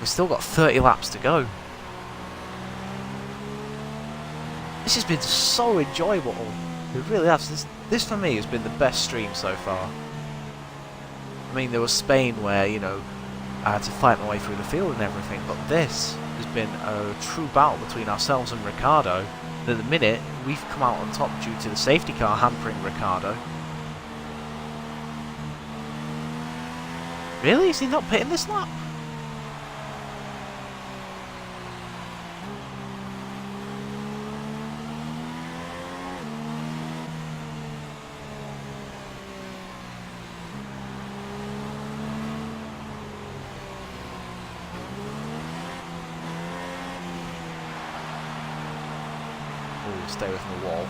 We've still got 30 laps to go. This has been so enjoyable. It really has. This for me has been the best stream so far. I mean, there was Spain where, you know, I had to fight my way through the field and everything, but this has been a true battle between ourselves and Ricciardo. And at the minute, we've come out on top due to the safety car hampering Ricciardo. Really? Is he not pitting this lap? Stay away from the wall.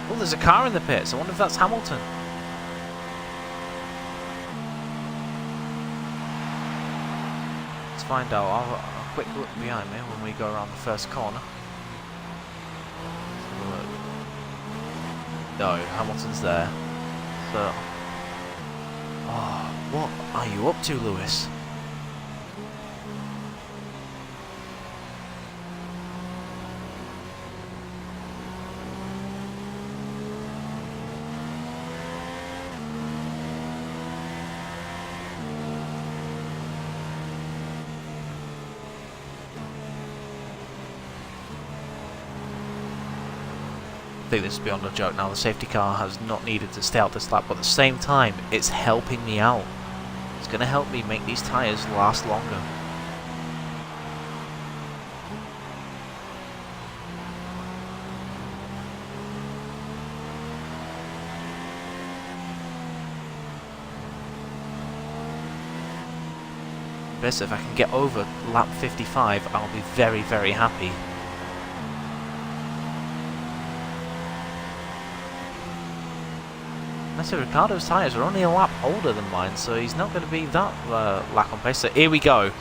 Oh, there's a car in the pits. I wonder if that's Hamilton. Let's find out. I'll have a quick look behind me when we go around the first corner. No, Hamilton's there. So, oh, what are you up to, Lewis? I think this is beyond a joke now. The safety car has not needed to stay out this lap, but at the same time, it's helping me out. It's going to help me make these tyres last longer. Best if I can get over lap 55, I'll be very, very happy. So Ricciardo's tyres are only a lap older than mine, so he's not going to be that lack on pace. So here we go.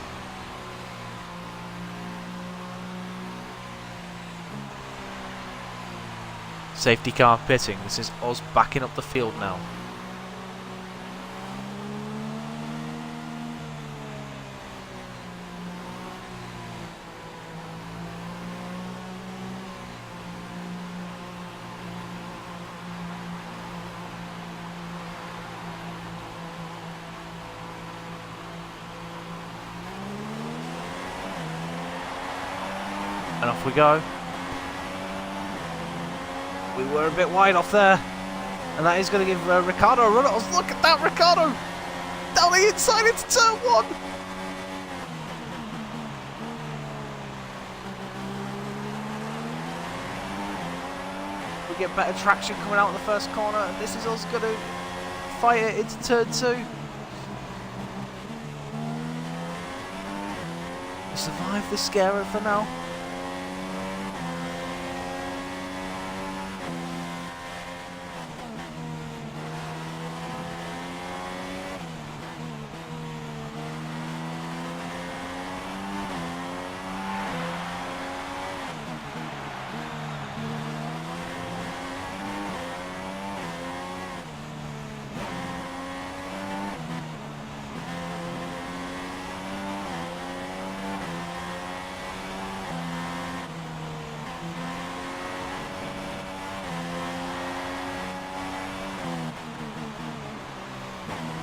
Safety car pitting. This is us backing up the field now. And off we go. We were a bit wide off there. And that is going to give Ricciardo a run. Oh, look at that, Ricciardo! Down the inside into turn 1! We get better traction coming out in the first corner, and this is us going to fight it into turn 2. We survived the scare for now.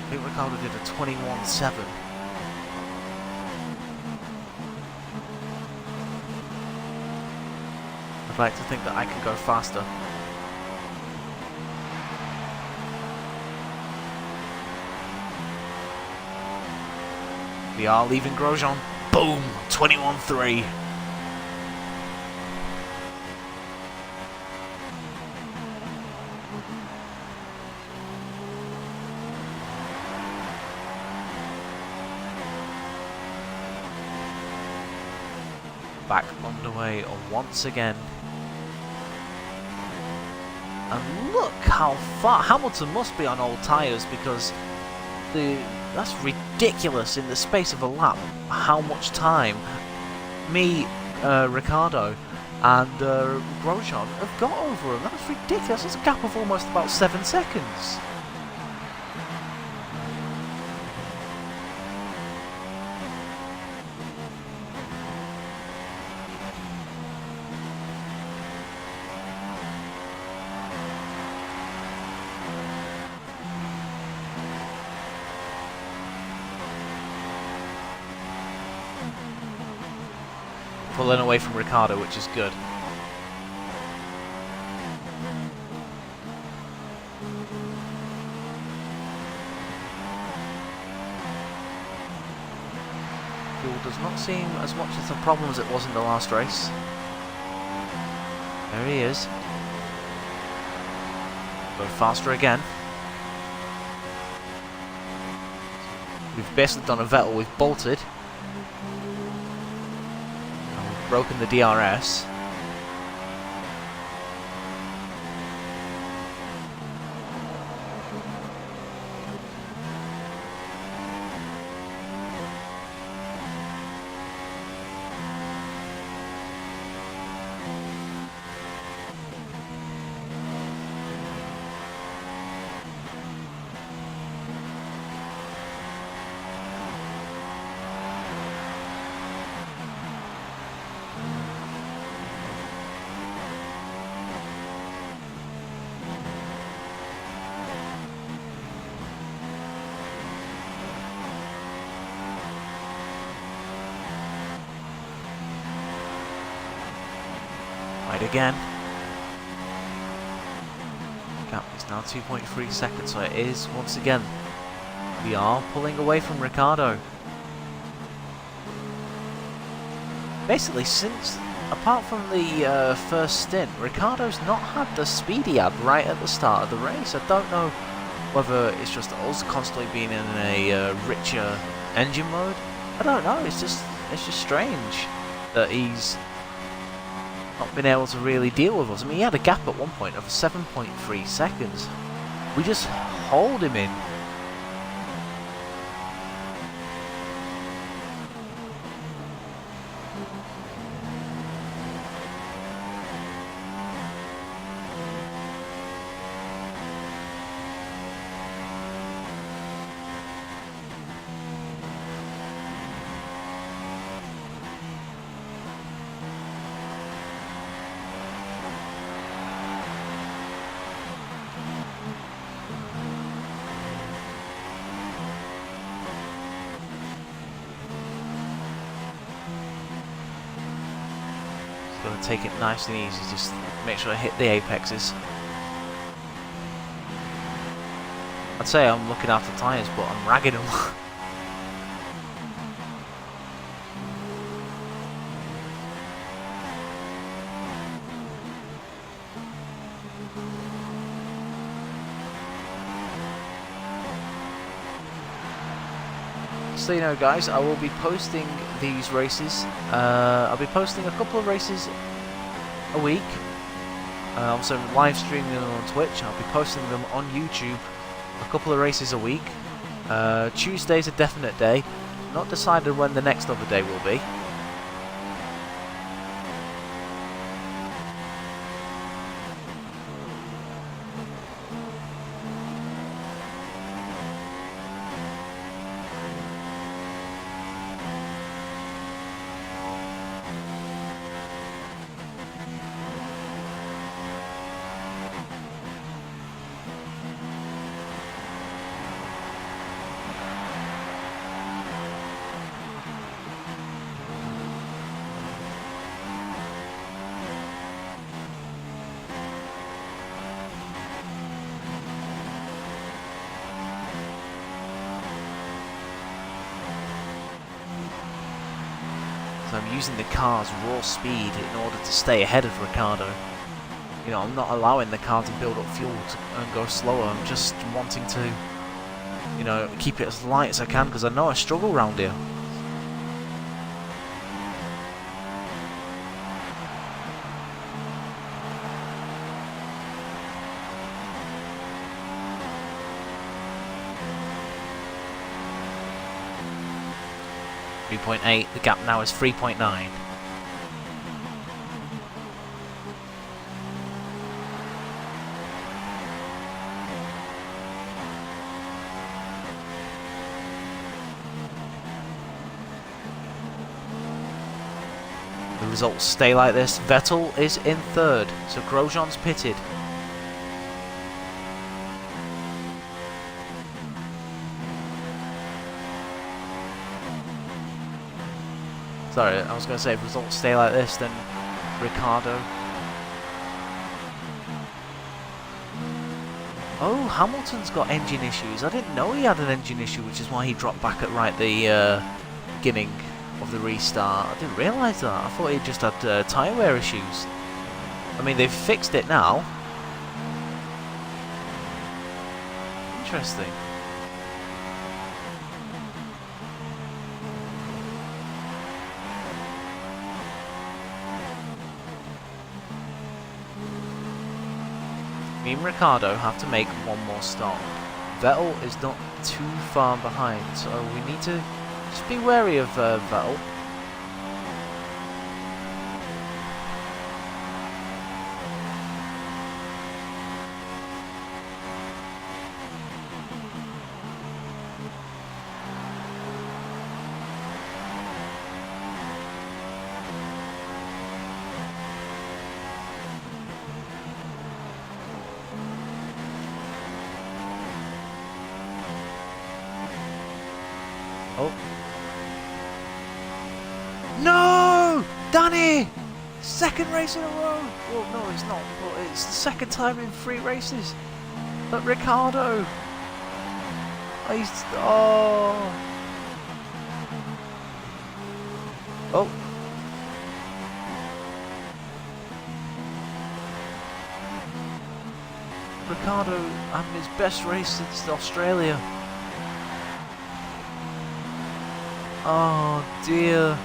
I think Ricciardo did a 21.7. I'd like to think that I can go faster. We are leaving Grosjean. Boom! 21.3. Back underway once again. And look how far Hamilton must be on old tyres, because that's ridiculous in the space of a lap how much time me, Ricciardo and Grosjean have got over him. That's ridiculous. That's a gap of almost about 7 seconds. Pulling away from Ricciardo, which is good. Fuel does not seem as much as a problem as it was in the last race. There he is. Go faster again. We've basically done a Vettel, we've bolted. Broken the DRS. Again. Gap is now 2.3 seconds, so it is once again. We are pulling away from Ricciardo. Basically, since apart from the first stint, Ricciardo's not had the speed he had right at the start of the race. I don't know whether it's just us constantly being in a richer engine mode. I don't know. It's just strange that he's not been able to really deal with us. I mean, he had a gap at one point of 7.3 seconds. We just hold him in. Take it nice and easy, just make sure I hit the apexes. I'd say I'm looking after tyres, but I'm ragging them. So you know guys, I will be posting these races. I'll be posting a couple of races a week. I'm also live streaming them on Twitch. I'll be posting them on YouTube a couple of races a week. Tuesday's a definite day. Not decided when the next other day will be. I'm using the car's raw speed in order to stay ahead of Ricciardo. You know, I'm not allowing the car to build up fuel and go slower. I'm just wanting to, you know, keep it as light as I can because I know I struggle around here. .8, the gap now is 3.9. The results stay like this. Vettel is in third, so Grosjean's pitted. Sorry, I was going to say if results stay like this, then Ricciardo. Oh, Hamilton's got engine issues. I didn't know he had an engine issue, which is why he dropped back at right the beginning of the restart. I didn't realise that. I thought he just had tyre wear issues. I mean, they've fixed it now. Interesting. Me and Ricciardo have to make one more stop. Vettel is not too far behind, so we need to just be wary of Vettel. Oh. No! Danny! Second race in a row! Well, no, it's not, but it's the second time in 3 races. But Ricciardo! He's... Oh! Oh! Ricciardo having his best race since Australia. Oh dear.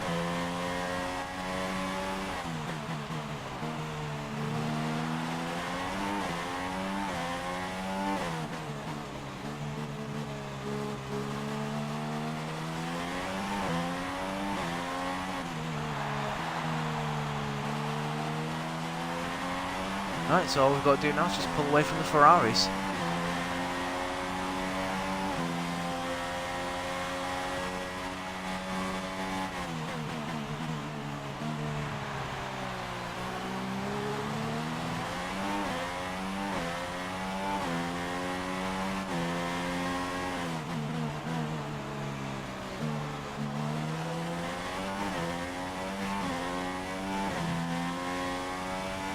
Right, so all we've got to do now is just pull away from the Ferraris.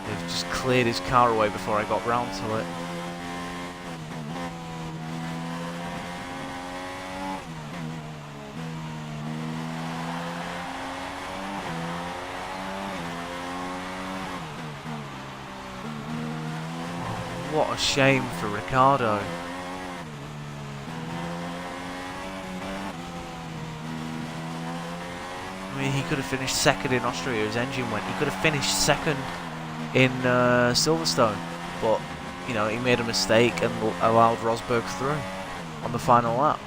They've just cleared his car away before I got round to it. What a shame for Ricciardo. I mean, he could have finished second in Austria. His engine went. He could have finished second in Silverstone, but you know, he made a mistake and allowed Rosberg through on the final lap.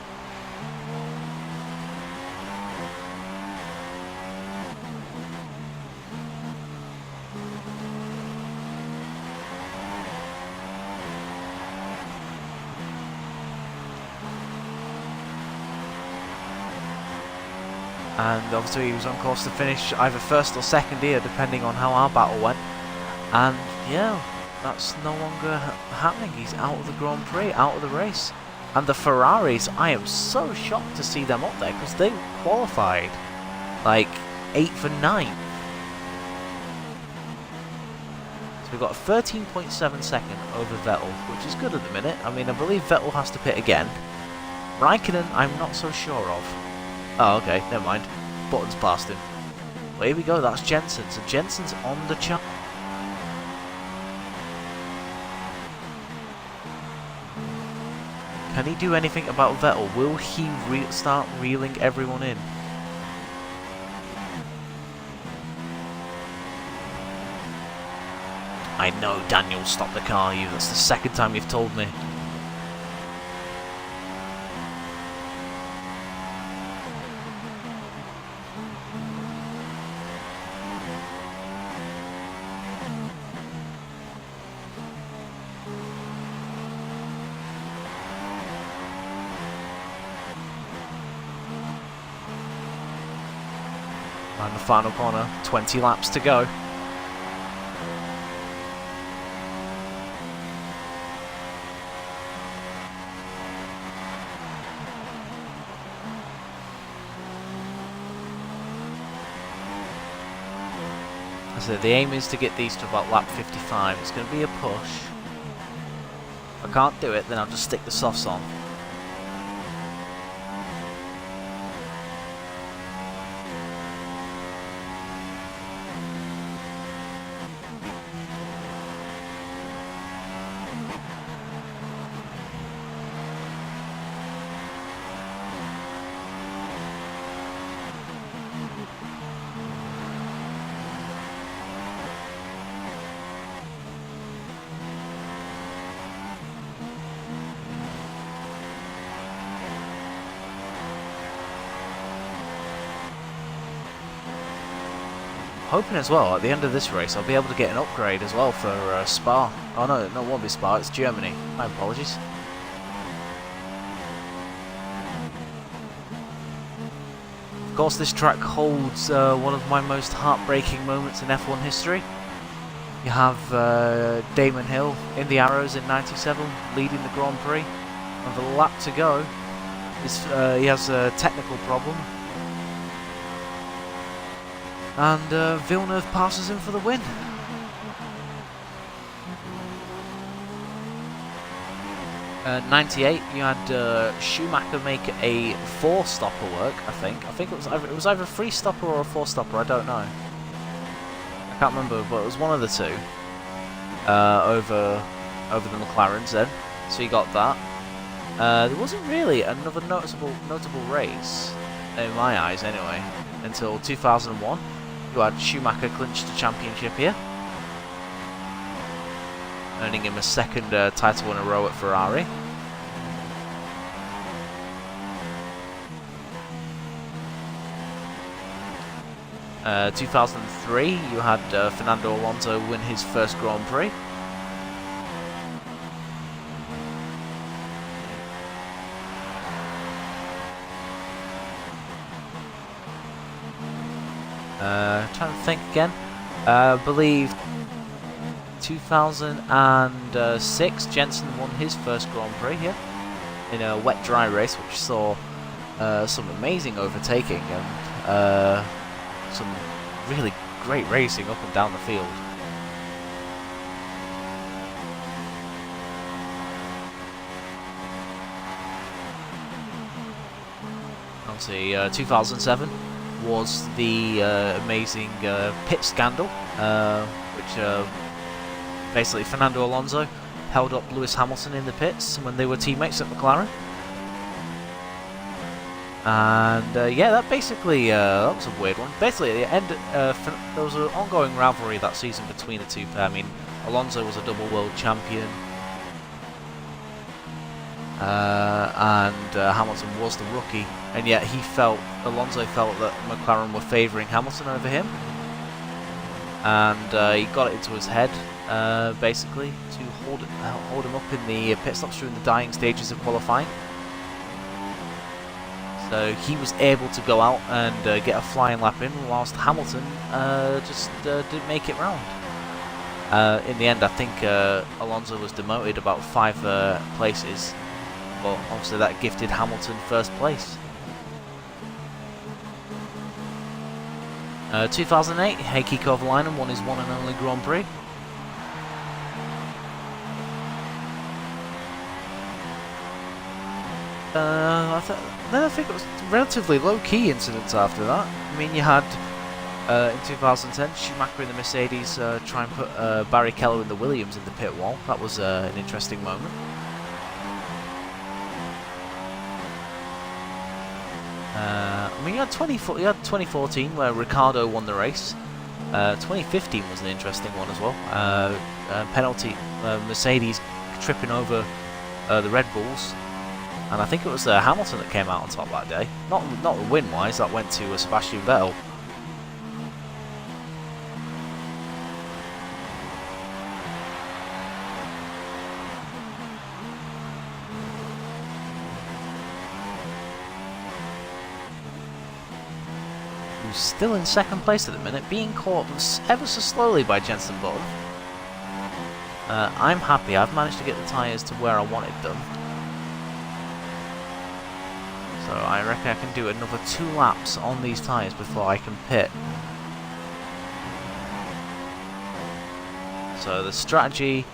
And obviously he was on course to finish either first or second here, depending on how our battle went. And yeah, that's no longer happening. He's out of the Grand Prix, out of the race. And the Ferraris, I am so shocked to see them up there, because they qualified like 8th and 9th. So we've got a 13.7 second over Vettel, which is good at the minute. I mean, I believe Vettel has to pit again. Raikkonen, I'm not so sure of. Oh, okay, never mind. Button's past him. Well, here we go, that's Jensen. So Jensen's on the chart. Can he do anything about Vettel? Will he start reeling everyone in? I know, Daniel, stop the car, you. That's the second time you've told me. And the final corner, 20 laps to go. So the aim is to get these to about lap 55. It's going to be a push. If I can't do it, then I'll just stick the softs on. Hoping as well, at the end of this race, I'll be able to get an upgrade as well for Spa. Oh no, it won't be Spa, it's Germany. My apologies. Of course, this track holds one of my most heartbreaking moments in F1 history. You have Damon Hill in the Arrows in '97, leading the Grand Prix. And the lap to go, he has a technical problem. And Villeneuve passes him for the win. '98, you had Schumacher make a 4-stopper work. I think it was either a 3-stopper or a 4-stopper. I don't know. I can't remember, but it was one of the two. Over the McLarens then. So you got that. There wasn't really another notable race in my eyes, anyway, until 2001. You had Schumacher clinch the championship here, earning him a second title in a row at Ferrari. In 2003, you had Fernando Alonso win his first Grand Prix. Trying to think again. I believe 2006, Jensen won his first Grand Prix here in a wet-dry race, which saw some amazing overtaking and some really great racing up and down the field. Obviously, 2007 was the amazing pit scandal, which basically Fernando Alonso held up Lewis Hamilton in the pits when they were teammates at McLaren. And yeah, that basically that was a weird one. Basically, at the end, there was an ongoing rivalry that season between the two pair. I mean, Alonso was a double world champion, and Hamilton was the rookie, and yet Alonso felt that McLaren were favouring Hamilton over him, and he got it into his head, basically, to hold him up in the pit stops during the dying stages of qualifying. So he was able to go out and get a flying lap in, whilst Hamilton just didn't make it round. In the end, I think Alonso was demoted about 5 places, but obviously that gifted Hamilton first place. 2008, Heikki Kovalainen won his one and only Grand Prix. Then I think it was relatively low-key incidents after that. I mean, you had in 2010 Schumacher in the Mercedes try and put Barry Keller in the Williams in the pit wall. That was an interesting moment. I mean, you had 2014 where Ricciardo won the race. 2015 was an interesting one as well. Penalty, Mercedes tripping over the Red Bulls. And I think it was Hamilton that came out on top that day. Not win-wise, that went to Sebastian Vettel. Who's still in second place at the minute, being caught ever so slowly by Jenson Button. I'm happy, I've managed to get the tyres to where I wanted them. So I reckon I can do another 2 laps on these tyres before I can pit. So the strategy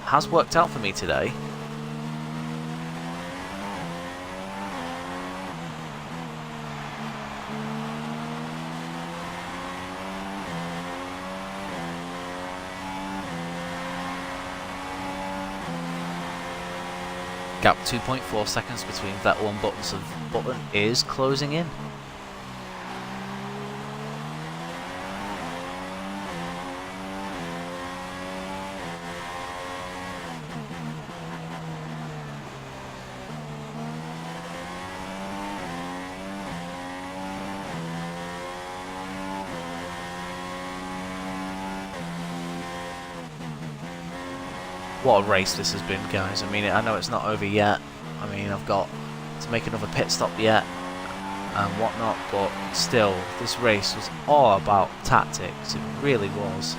has worked out for me today. Gap 2.4 seconds between Vettel and Button, so Button is closing in. What a race this has been, guys. I mean, I know it's not over yet. I mean, I've got to make another pit stop yet and whatnot, but still, this race was all about tactics. It really was.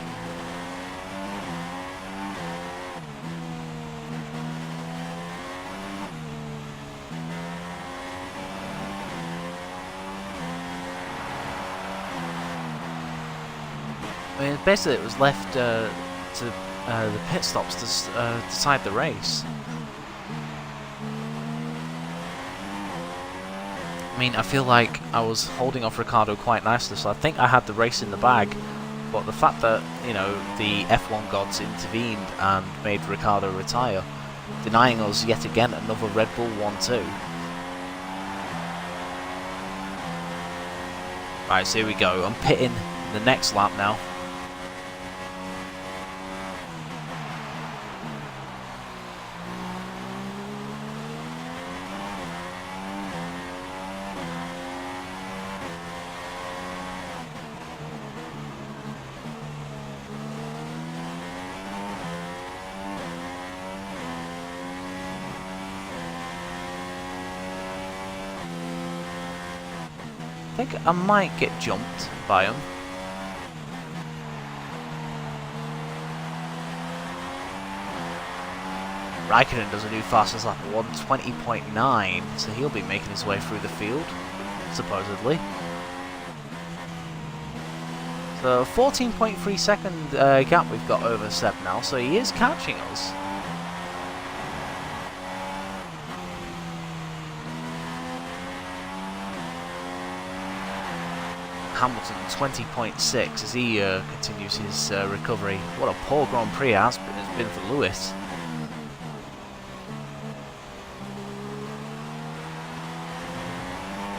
I mean, basically it was left to the pit stops to decide the race. I mean, I feel like I was holding off Ricciardo quite nicely, so I think I had the race in the bag. But the fact that, you know, the F1 gods intervened and made Ricciardo retire, denying us yet again another Red Bull 1-2. Right, so here we go. I'm pitting the next lap now. I think I might get jumped by him. Raikkonen does a new fastest lap of 1:20.9, so he'll be making his way through the field, supposedly. So 14.3 second gap we've got over Seb now, so he is catching us. Hamilton 20.6 as he continues his recovery. What a poor Grand Prix it's been for Lewis.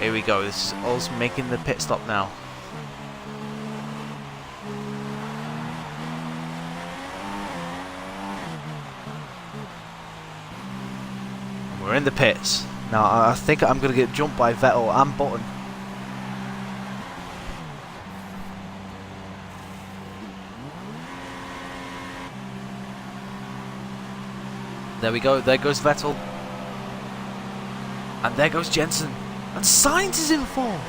Here we go. This is us making the pit stop now. We're in the pits. Now I think I'm going to get jumped by Vettel and Button. There we go. There goes Vettel. And there goes Jensen. And Sainz is in fourth.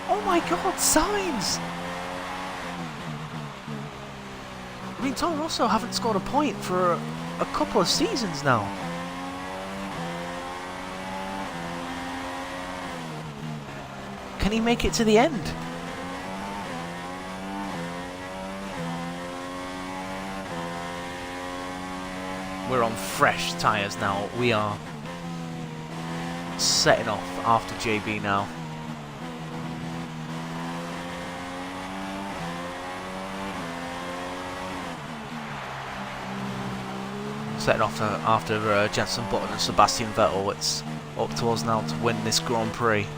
Oh my god, Sainz! I mean, Toro Rosso haven't scored a point for a couple of seasons now. Can he make it to the end? We're on fresh tyres now. We are setting off after JB now. Setting off after Jenson Button and Sebastian Vettel. It's up to us now to win this Grand Prix.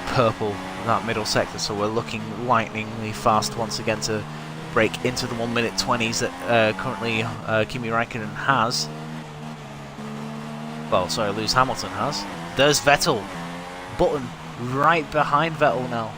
Purple that middle sector, so we're looking lightningly fast once again to break into the 1 minute 20s that currently Kimi Räikkönen has. Well, sorry, Lewis Hamilton has. There's Vettel. Button right behind Vettel now.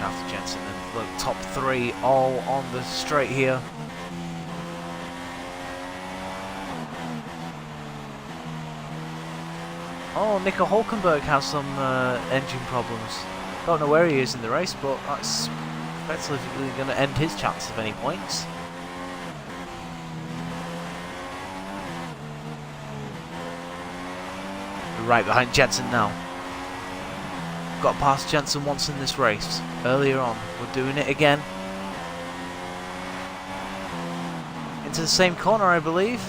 After Jensen, and look, top three all on the straight here. Oh, Nico Hulkenberg has some engine problems. Don't know where he is in the race, but that's effectively going to end his chance of any points. We're right behind Jensen now. Got past Jensen once in this race, earlier on. We're doing it again. Into the same corner, I believe.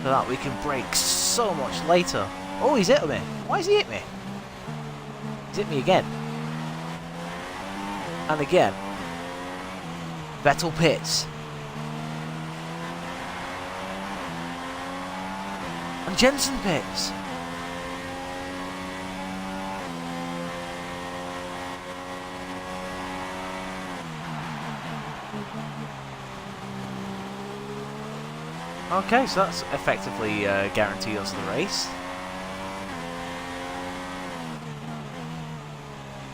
So that we can brake so much later. Oh, he's hit me. Why has he hit me? He's hit me again. And again. Vettel pits. And Jensen pits. Okay, so that's effectively guaranteed us the race.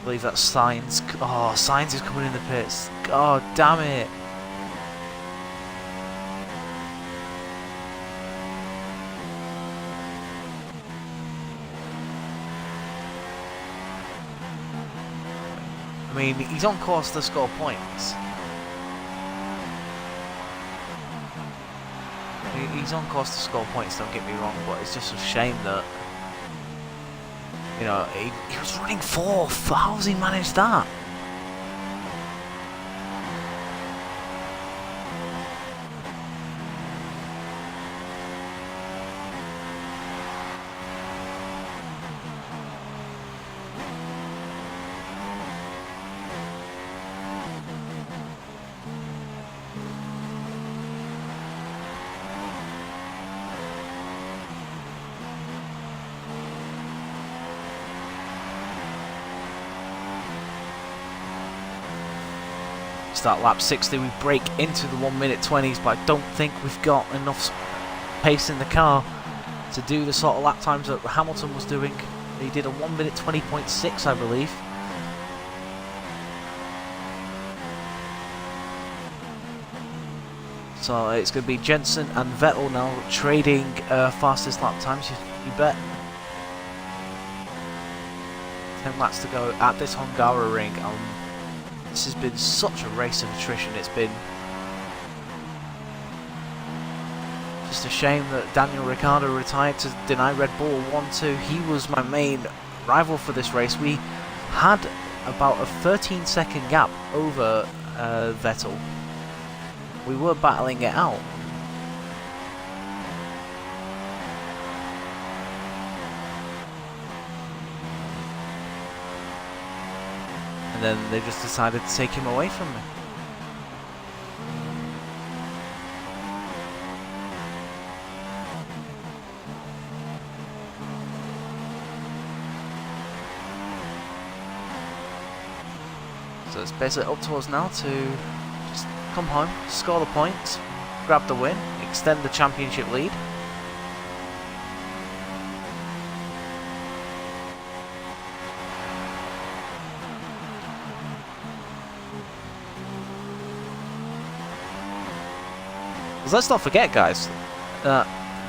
I believe that's Sainz. Oh, Sainz is coming in the pits. God damn it. I mean, he's on course to score points. He's on course to score points, don't get me wrong, but it's just a shame that, you know, he was running fourth. How's he managed that? Start lap 60, we break into the 1 minute 20s, but I don't think we've got enough pace in the car to do the sort of lap times that Hamilton was doing. He did a 1 minute 20.6, I believe. So it's going to be Jensen and Vettel now trading fastest lap times, you bet. 10 laps to go at this Hungaroring. This has been such a race of attrition. It's been just a shame that Daniel Ricciardo retired to deny Red Bull a 1-2. He was my main rival for this race. We had about a 13-second gap over Vettel. We were battling it out. And then they just decided to take him away from me. So it's basically up to us now to just come home, score the points, grab the win, extend the championship lead. Because let's not forget, guys,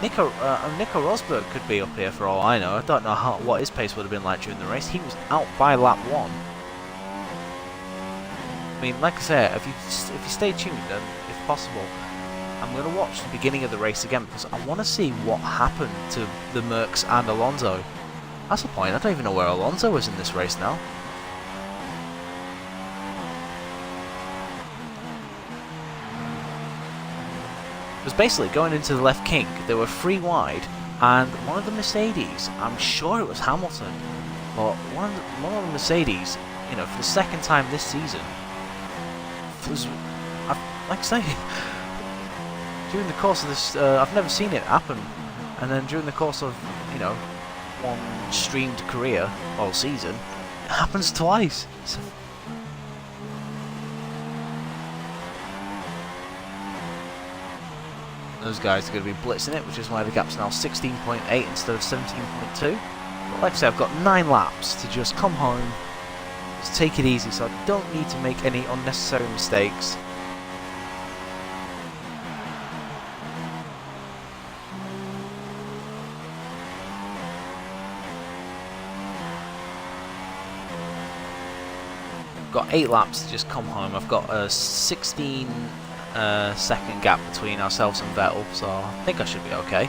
Nico Rosberg could be up here for all I know. I don't know what his pace would have been like during the race. He was out by lap 1. I mean, like I said, if you stay tuned, and if possible, I'm going to watch the beginning of the race again because I want to see what happened to the Mercs and Alonso. That's the point. I don't even know where Alonso is in this race now. It was basically going into the left kink. There were 3 wide, and one of the Mercedes, I'm sure it was Hamilton, but one of the Mercedes, you know, for the second time this season, was, like I say, during the course of this, I've never seen it happen, and then during the course of, you know, one streamed career or season, it happens twice. So those guys are going to be blitzing it, which is why the gap's now 16.8 instead of 17.2. But like I say, I've got 9 laps to just come home, just take it easy, so I don't need to make any unnecessary mistakes. I've got 8 laps to just come home. I've got a 16 second gap between ourselves and Vettel, so I think I should be okay.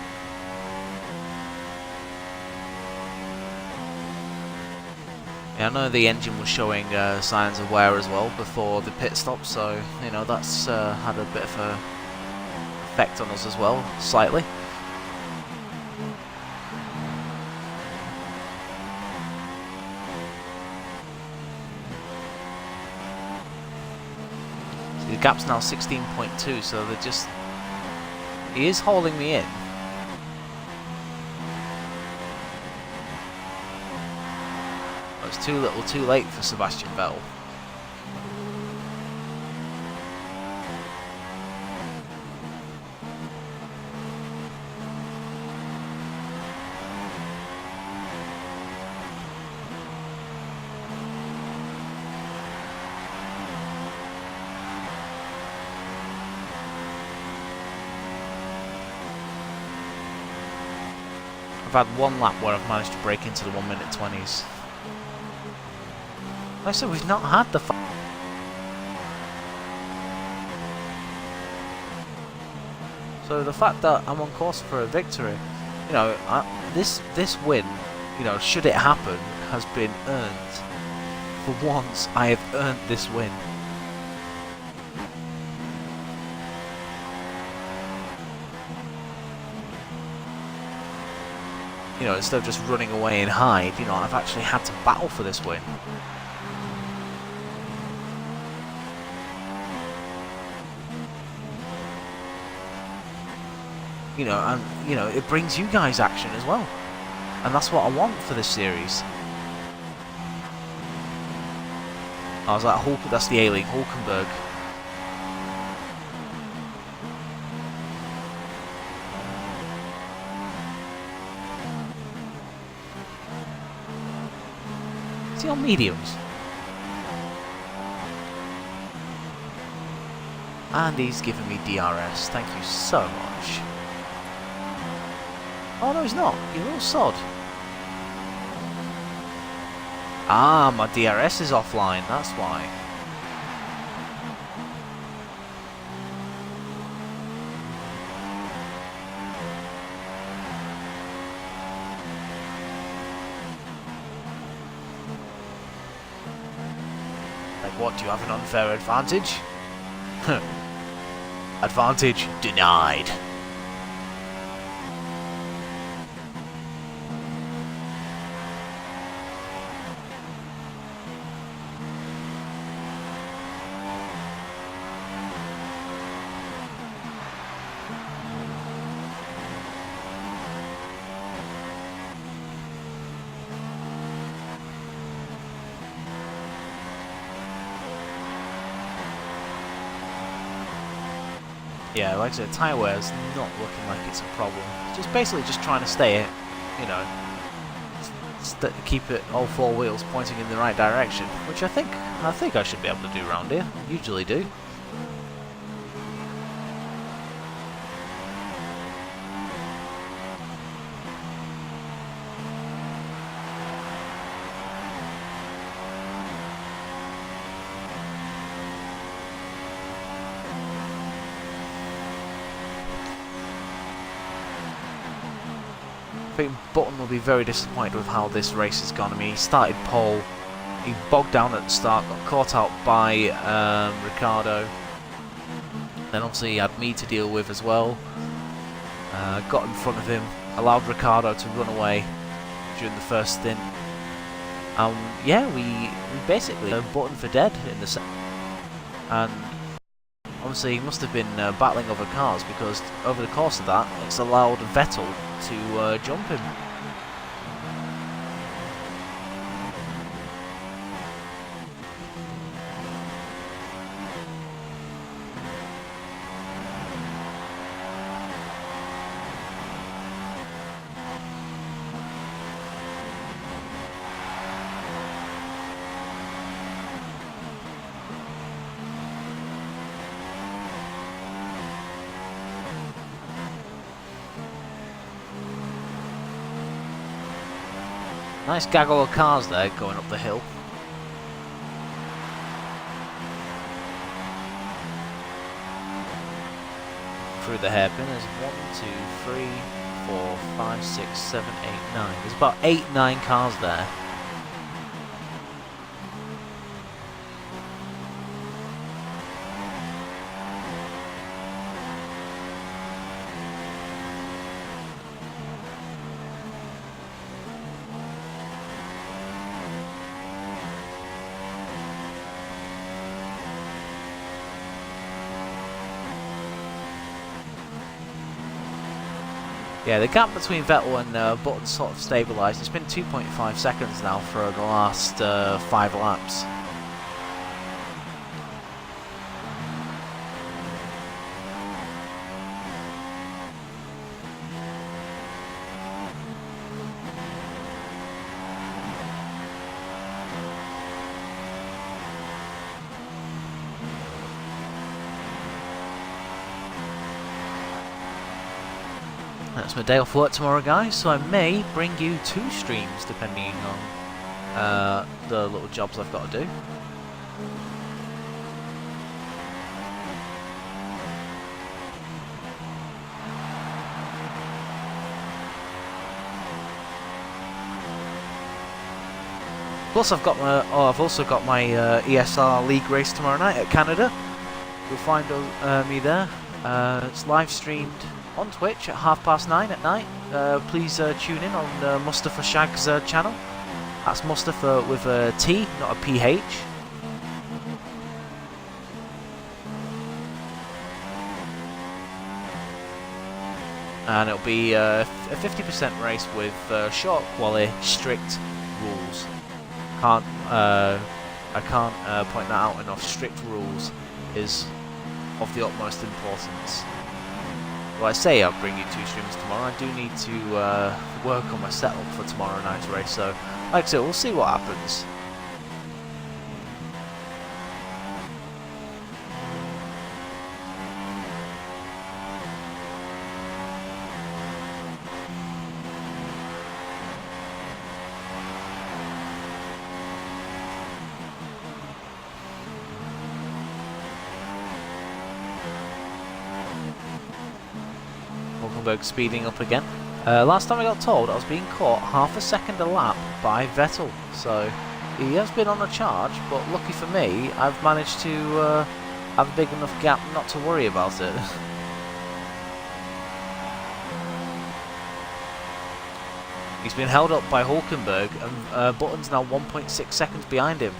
Yeah, I know the engine was showing signs of wear as well before the pit stop, so you know that's had a bit of a effect on us as well, slightly. See, the gap's now 16.2, so they're just, he is holding me in. It's too little, too late for Sebastian Vettel. I've had 1 lap where I've managed to break into the 1 minute 20s. Like I said, we've not had the so the fact that I'm on course for a victory, you know, this win, you know, should it happen, has been earned. For once, I have earned this win. You know, instead of just running away and hide, you know, I've actually had to battle for this win. You know, and you know, it brings you guys action as well, and that's what I want for this series. I was like, that's the A-League, Hulkenberg. Is he on mediums? And he's giving me DRS. Thank you so much. Oh no, he's not. You're all sod. Ah, my DRS is offline. That's why. What, do you have an unfair advantage? Advantage denied. Yeah, like I said, tyre wear's not looking like it's a problem. Just basically just trying to stay, you know, keep it all four wheels pointing in the right direction, which I think I should be able to do around here. Usually do. I think Button will be very disappointed with how this race has gone. I mean, he started pole, he bogged down at the start, got caught out by Ricciardo. Then obviously he had me to deal with as well. Got in front of him, allowed Ricciardo to run away during the first stint. Yeah, we basically Button for dead in the second. And obviously he must have been battling other cars, because over the course of that, it's allowed Vettel to jump him. Nice gaggle of cars there going up the hill. Through the hairpin, there's 1, 2, 3, 4, 5, 6, 7, 8, 9. There's about 8, 9 cars there. Yeah, the gap between Vettel and Button sort of stabilised. It's been 2.5 seconds now for the last 5 laps. That's my day off work tomorrow, guys, so I may bring you 2 streams depending on the little jobs I've got to do. Plus I've also got my ESR League race tomorrow night at Canada. You'll find me there. It's live streamed on Twitch at 9:30 at night. Please tune in on Mustafa Shag's channel. That's Mustafa with a T, not a PH. And it'll be a 50% race with short quali, strict rules. I can't point that out enough. Strict rules is of the utmost importance. Well, I say I'll bring you 2 streams tomorrow. I do need to work on my setup for tomorrow night's race, so like I said, we'll see what happens. Hulkenberg speeding up again. Last time I got told I was being caught half a second a lap by Vettel, so He has been on a charge, but lucky for me, I've managed to have a big enough gap not to worry about it. He's been held up by Hulkenberg, and Button's now 1.6 seconds behind him.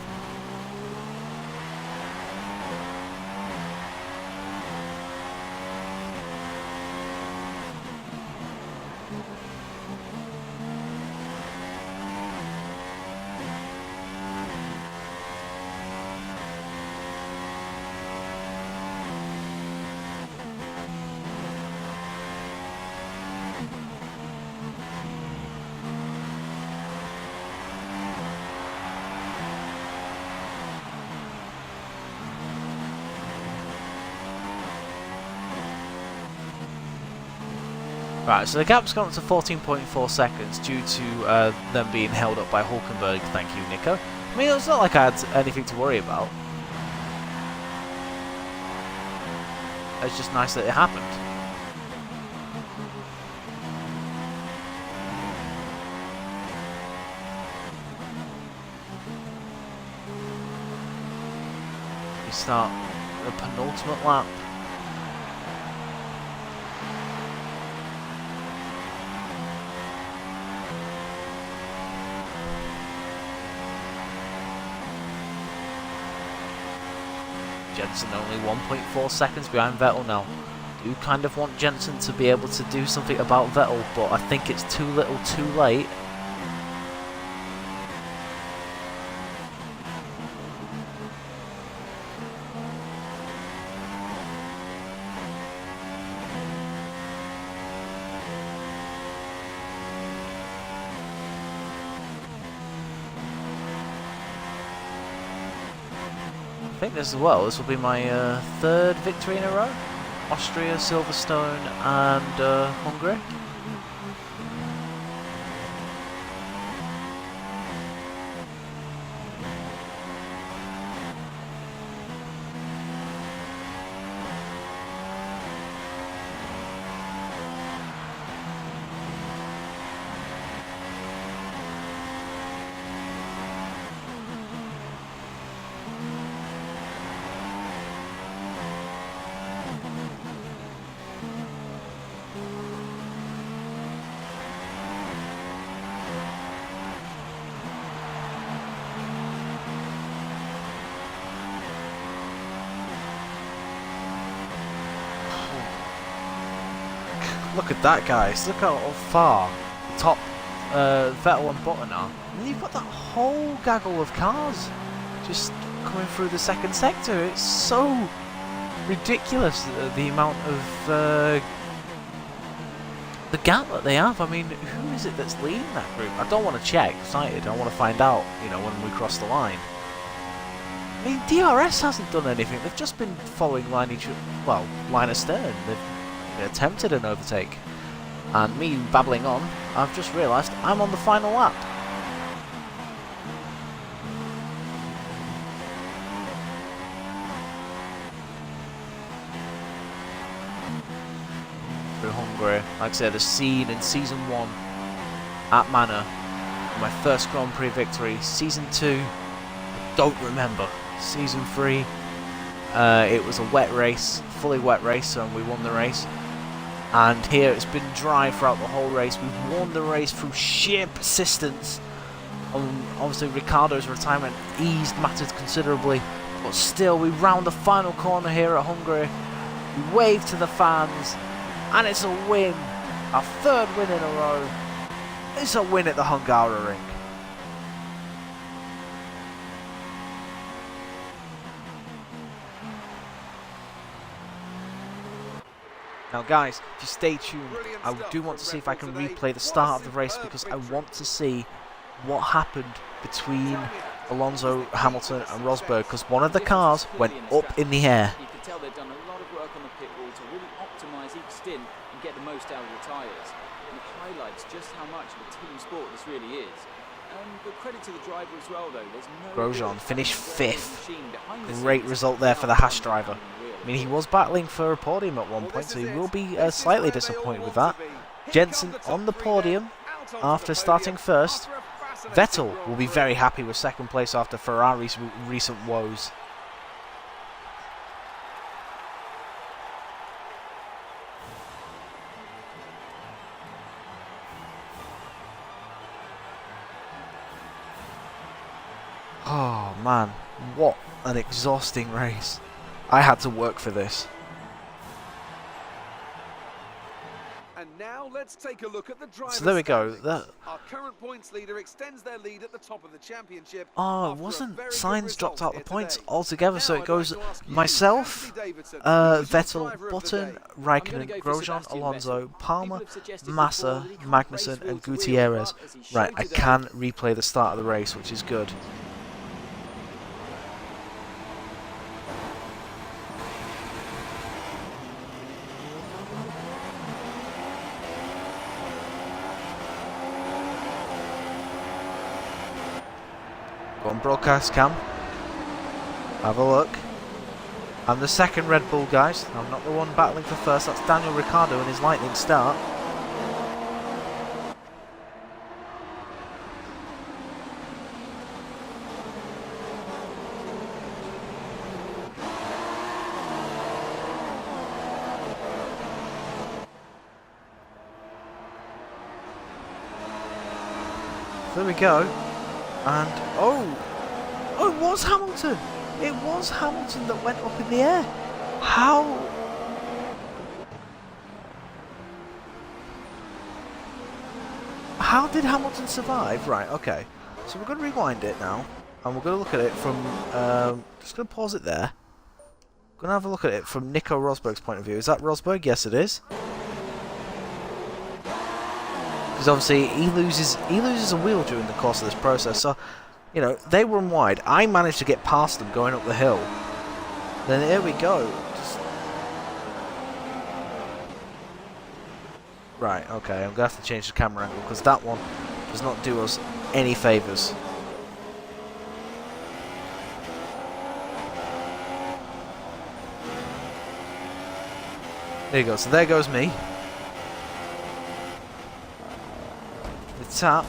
Right, so the gap's gone up to 14.4 seconds due to them being held up by Hulkenberg. Thank you, Nico. I mean, it's not like I had anything to worry about. It's just nice that it happened. We start the penultimate lap. Jensen only 1.4 seconds behind Vettel now. Do kind of want Jensen to be able to do something about Vettel, but I think it's too little too late. I think this as well, this will be my third victory in a row. Austria, Silverstone and Hungary. Look at that, guys. Look how far top Vettel and Button are. And then you've got that whole gaggle of cars just coming through the second sector. It's so ridiculous, the amount of the gap that they have. I mean, who is it that's leading that group? I don't want to check. Excited. I want to find out, you know, when we cross the line. I mean, DRS hasn't done anything. They've just been following line astern. They've attempted an overtake, and me babbling on, I've just realised I'm on the final lap. Through Hungary, like I said, the scene in Season 1 at Manor, my first Grand Prix victory. Season 2, I don't remember. Season 3, it was a wet race, fully wet race, and we won the race. And here it's been dry throughout the whole race. We've won the race through sheer persistence. Obviously Ricciardo's retirement eased matters considerably, but still we round the final corner here at Hungary. We wave to the fans, and it's a win. Our third win in a row. It's a win at the Hungaroring. Now guys, if you stay tuned, I do want to see if I can replay the start of the race, because I want to see what happened between Alonso, Hamilton and Rosberg, because one of the cars went up in the air. You can tell they've done a lot of work on the pit wall to really optimise each stint and get the most out of the tyres. And it highlights just how much of a team sport this really is. But credit to the driver as well, though. There's no Grosjean finished 5th. Great result there for the Haas driver. I mean, he was battling for a podium at one point, so he will be slightly disappointed with that. Jensen on the podium after starting first. Vettel will be very happy with second place after Ferrari's recent woes. Oh man, what an exhausting race. I had to work for this. And now let's take a look at the driver's So there we go. standings. Our current points leader extends their lead at the top of the championship. Oh, after a wasn't very good Sainz dropped result out the here points today. altogether? Now So it I'd goes like to ask you, myself, Anthony Davidson, who is your Vettel, driver of the Button, day? I'm gonna Raikkonen, go for Grosjean, Sebastian Alonso, Vettel. Palmer, People have suggested Massa, before that he can't Magnussen race and wheel to wheel, Gutierrez. but as he Right, showed I today- can replay the start of the race, which is good. Go on, broadcast cam. Have a look. I'm the second Red Bull, guys. I'm not the one battling for first. That's Daniel Ricciardo and his lightning start. There we go. And oh, it was Hamilton. It was Hamilton that went up in the air. How? How did Hamilton survive? Right, okay. So we're going to rewind it now, and we're going to look at it from. Just going to pause it there. Going to have a look at it from Nico Rosberg's point of view. Is that Rosberg? Yes, it is. Because obviously he loses a wheel during the course of this process. So, you know, they run wide. I managed to get past them going up the hill. Then here we go. Right, okay, I'm going to have to change the camera angle because that one does not do us any favours. There you go, so there goes me. The tap.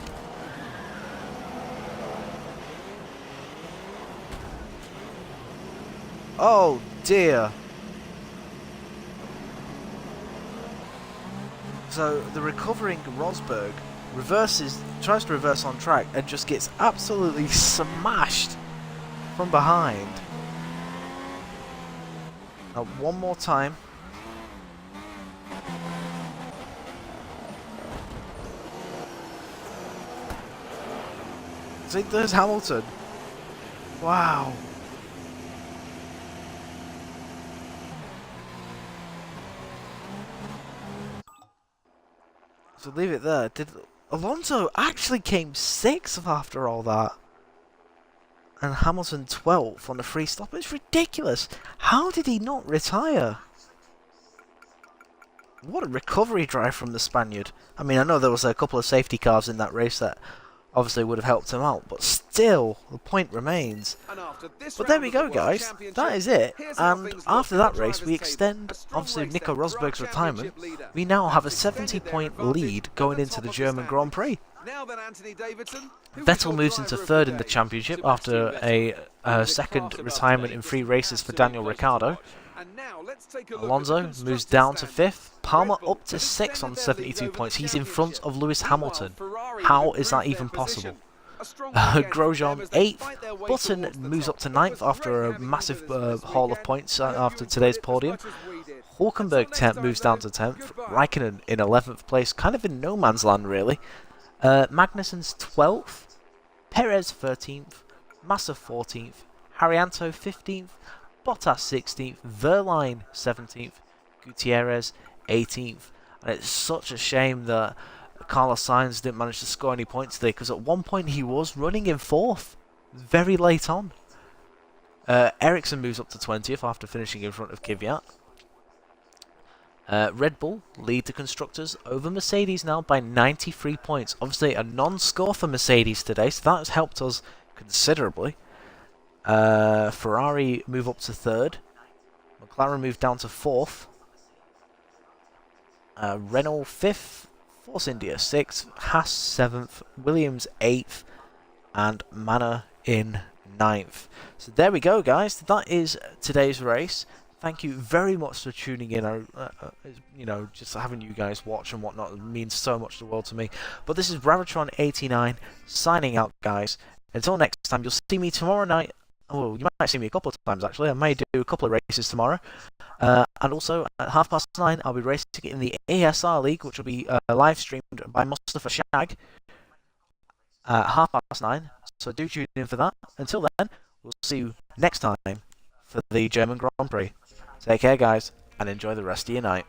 Oh dear. So the recovering Rosberg tries to reverse on track and just gets absolutely smashed from behind. Now one more time. So there's Hamilton. Wow. So leave it there. Did Alonso actually came 6th after all that? And Hamilton 12th on the free stop? It's ridiculous. How did he not retire? What a recovery drive from the Spaniard. I mean, I know there was a couple of safety cars in that race that obviously would have helped him out, but still, the point remains. But there we go, guys. That is it. And after that race, we extend, obviously, Nico Rosberg's retirement. We now have a 70-point lead going into the German Grand Prix. Vettel moves into 3rd in the championship after a second retirement in 3 races for Daniel Ricciardo. Alonso moves down to 5th. Palmer up to 6th on 72 points. He's in front of Lewis Hamilton. How is that even possible? Grosjean 8th. Button moves up to 9th after a massive haul of points after today's podium. Hulkenberg 10th moves down to 10th. Raikkonen in 11th place, kind of in no man's land really. Magnussen's 12th. Perez 13th. Massa 14th. Haryanto 15th. Bottas 16th, Verline 17th, Gutierrez 18th. And it's such a shame that Carlos Sainz didn't manage to score any points today, because at one point he was running in 4th, very late on. Ericsson moves up to 20th after finishing in front of Kvyat. Red Bull lead the Constructors over Mercedes now by 93 points. Obviously a non-score for Mercedes today, so that has helped us considerably. Ferrari move up to 3rd. McLaren move down to 4th. Renault 5th. Force India 6th. Haas 7th. Williams 8th. and Manor in 9th. So there we go, guys. That is today's race. Thank you very much for tuning in. You know, just having you guys watch and whatnot means so much to the world to me. But this is Bravitron89 signing out, guys. Until next time, you'll see me tomorrow night. Oh, you might see me a couple of times, actually. I may do a couple of races tomorrow. And also, at 9:30, I'll be racing in the ASR League, which will be live streamed by Mustafa Shag at 9:30. So do tune in for that. Until then, we'll see you next time for the German Grand Prix. Take care, guys, and enjoy the rest of your night.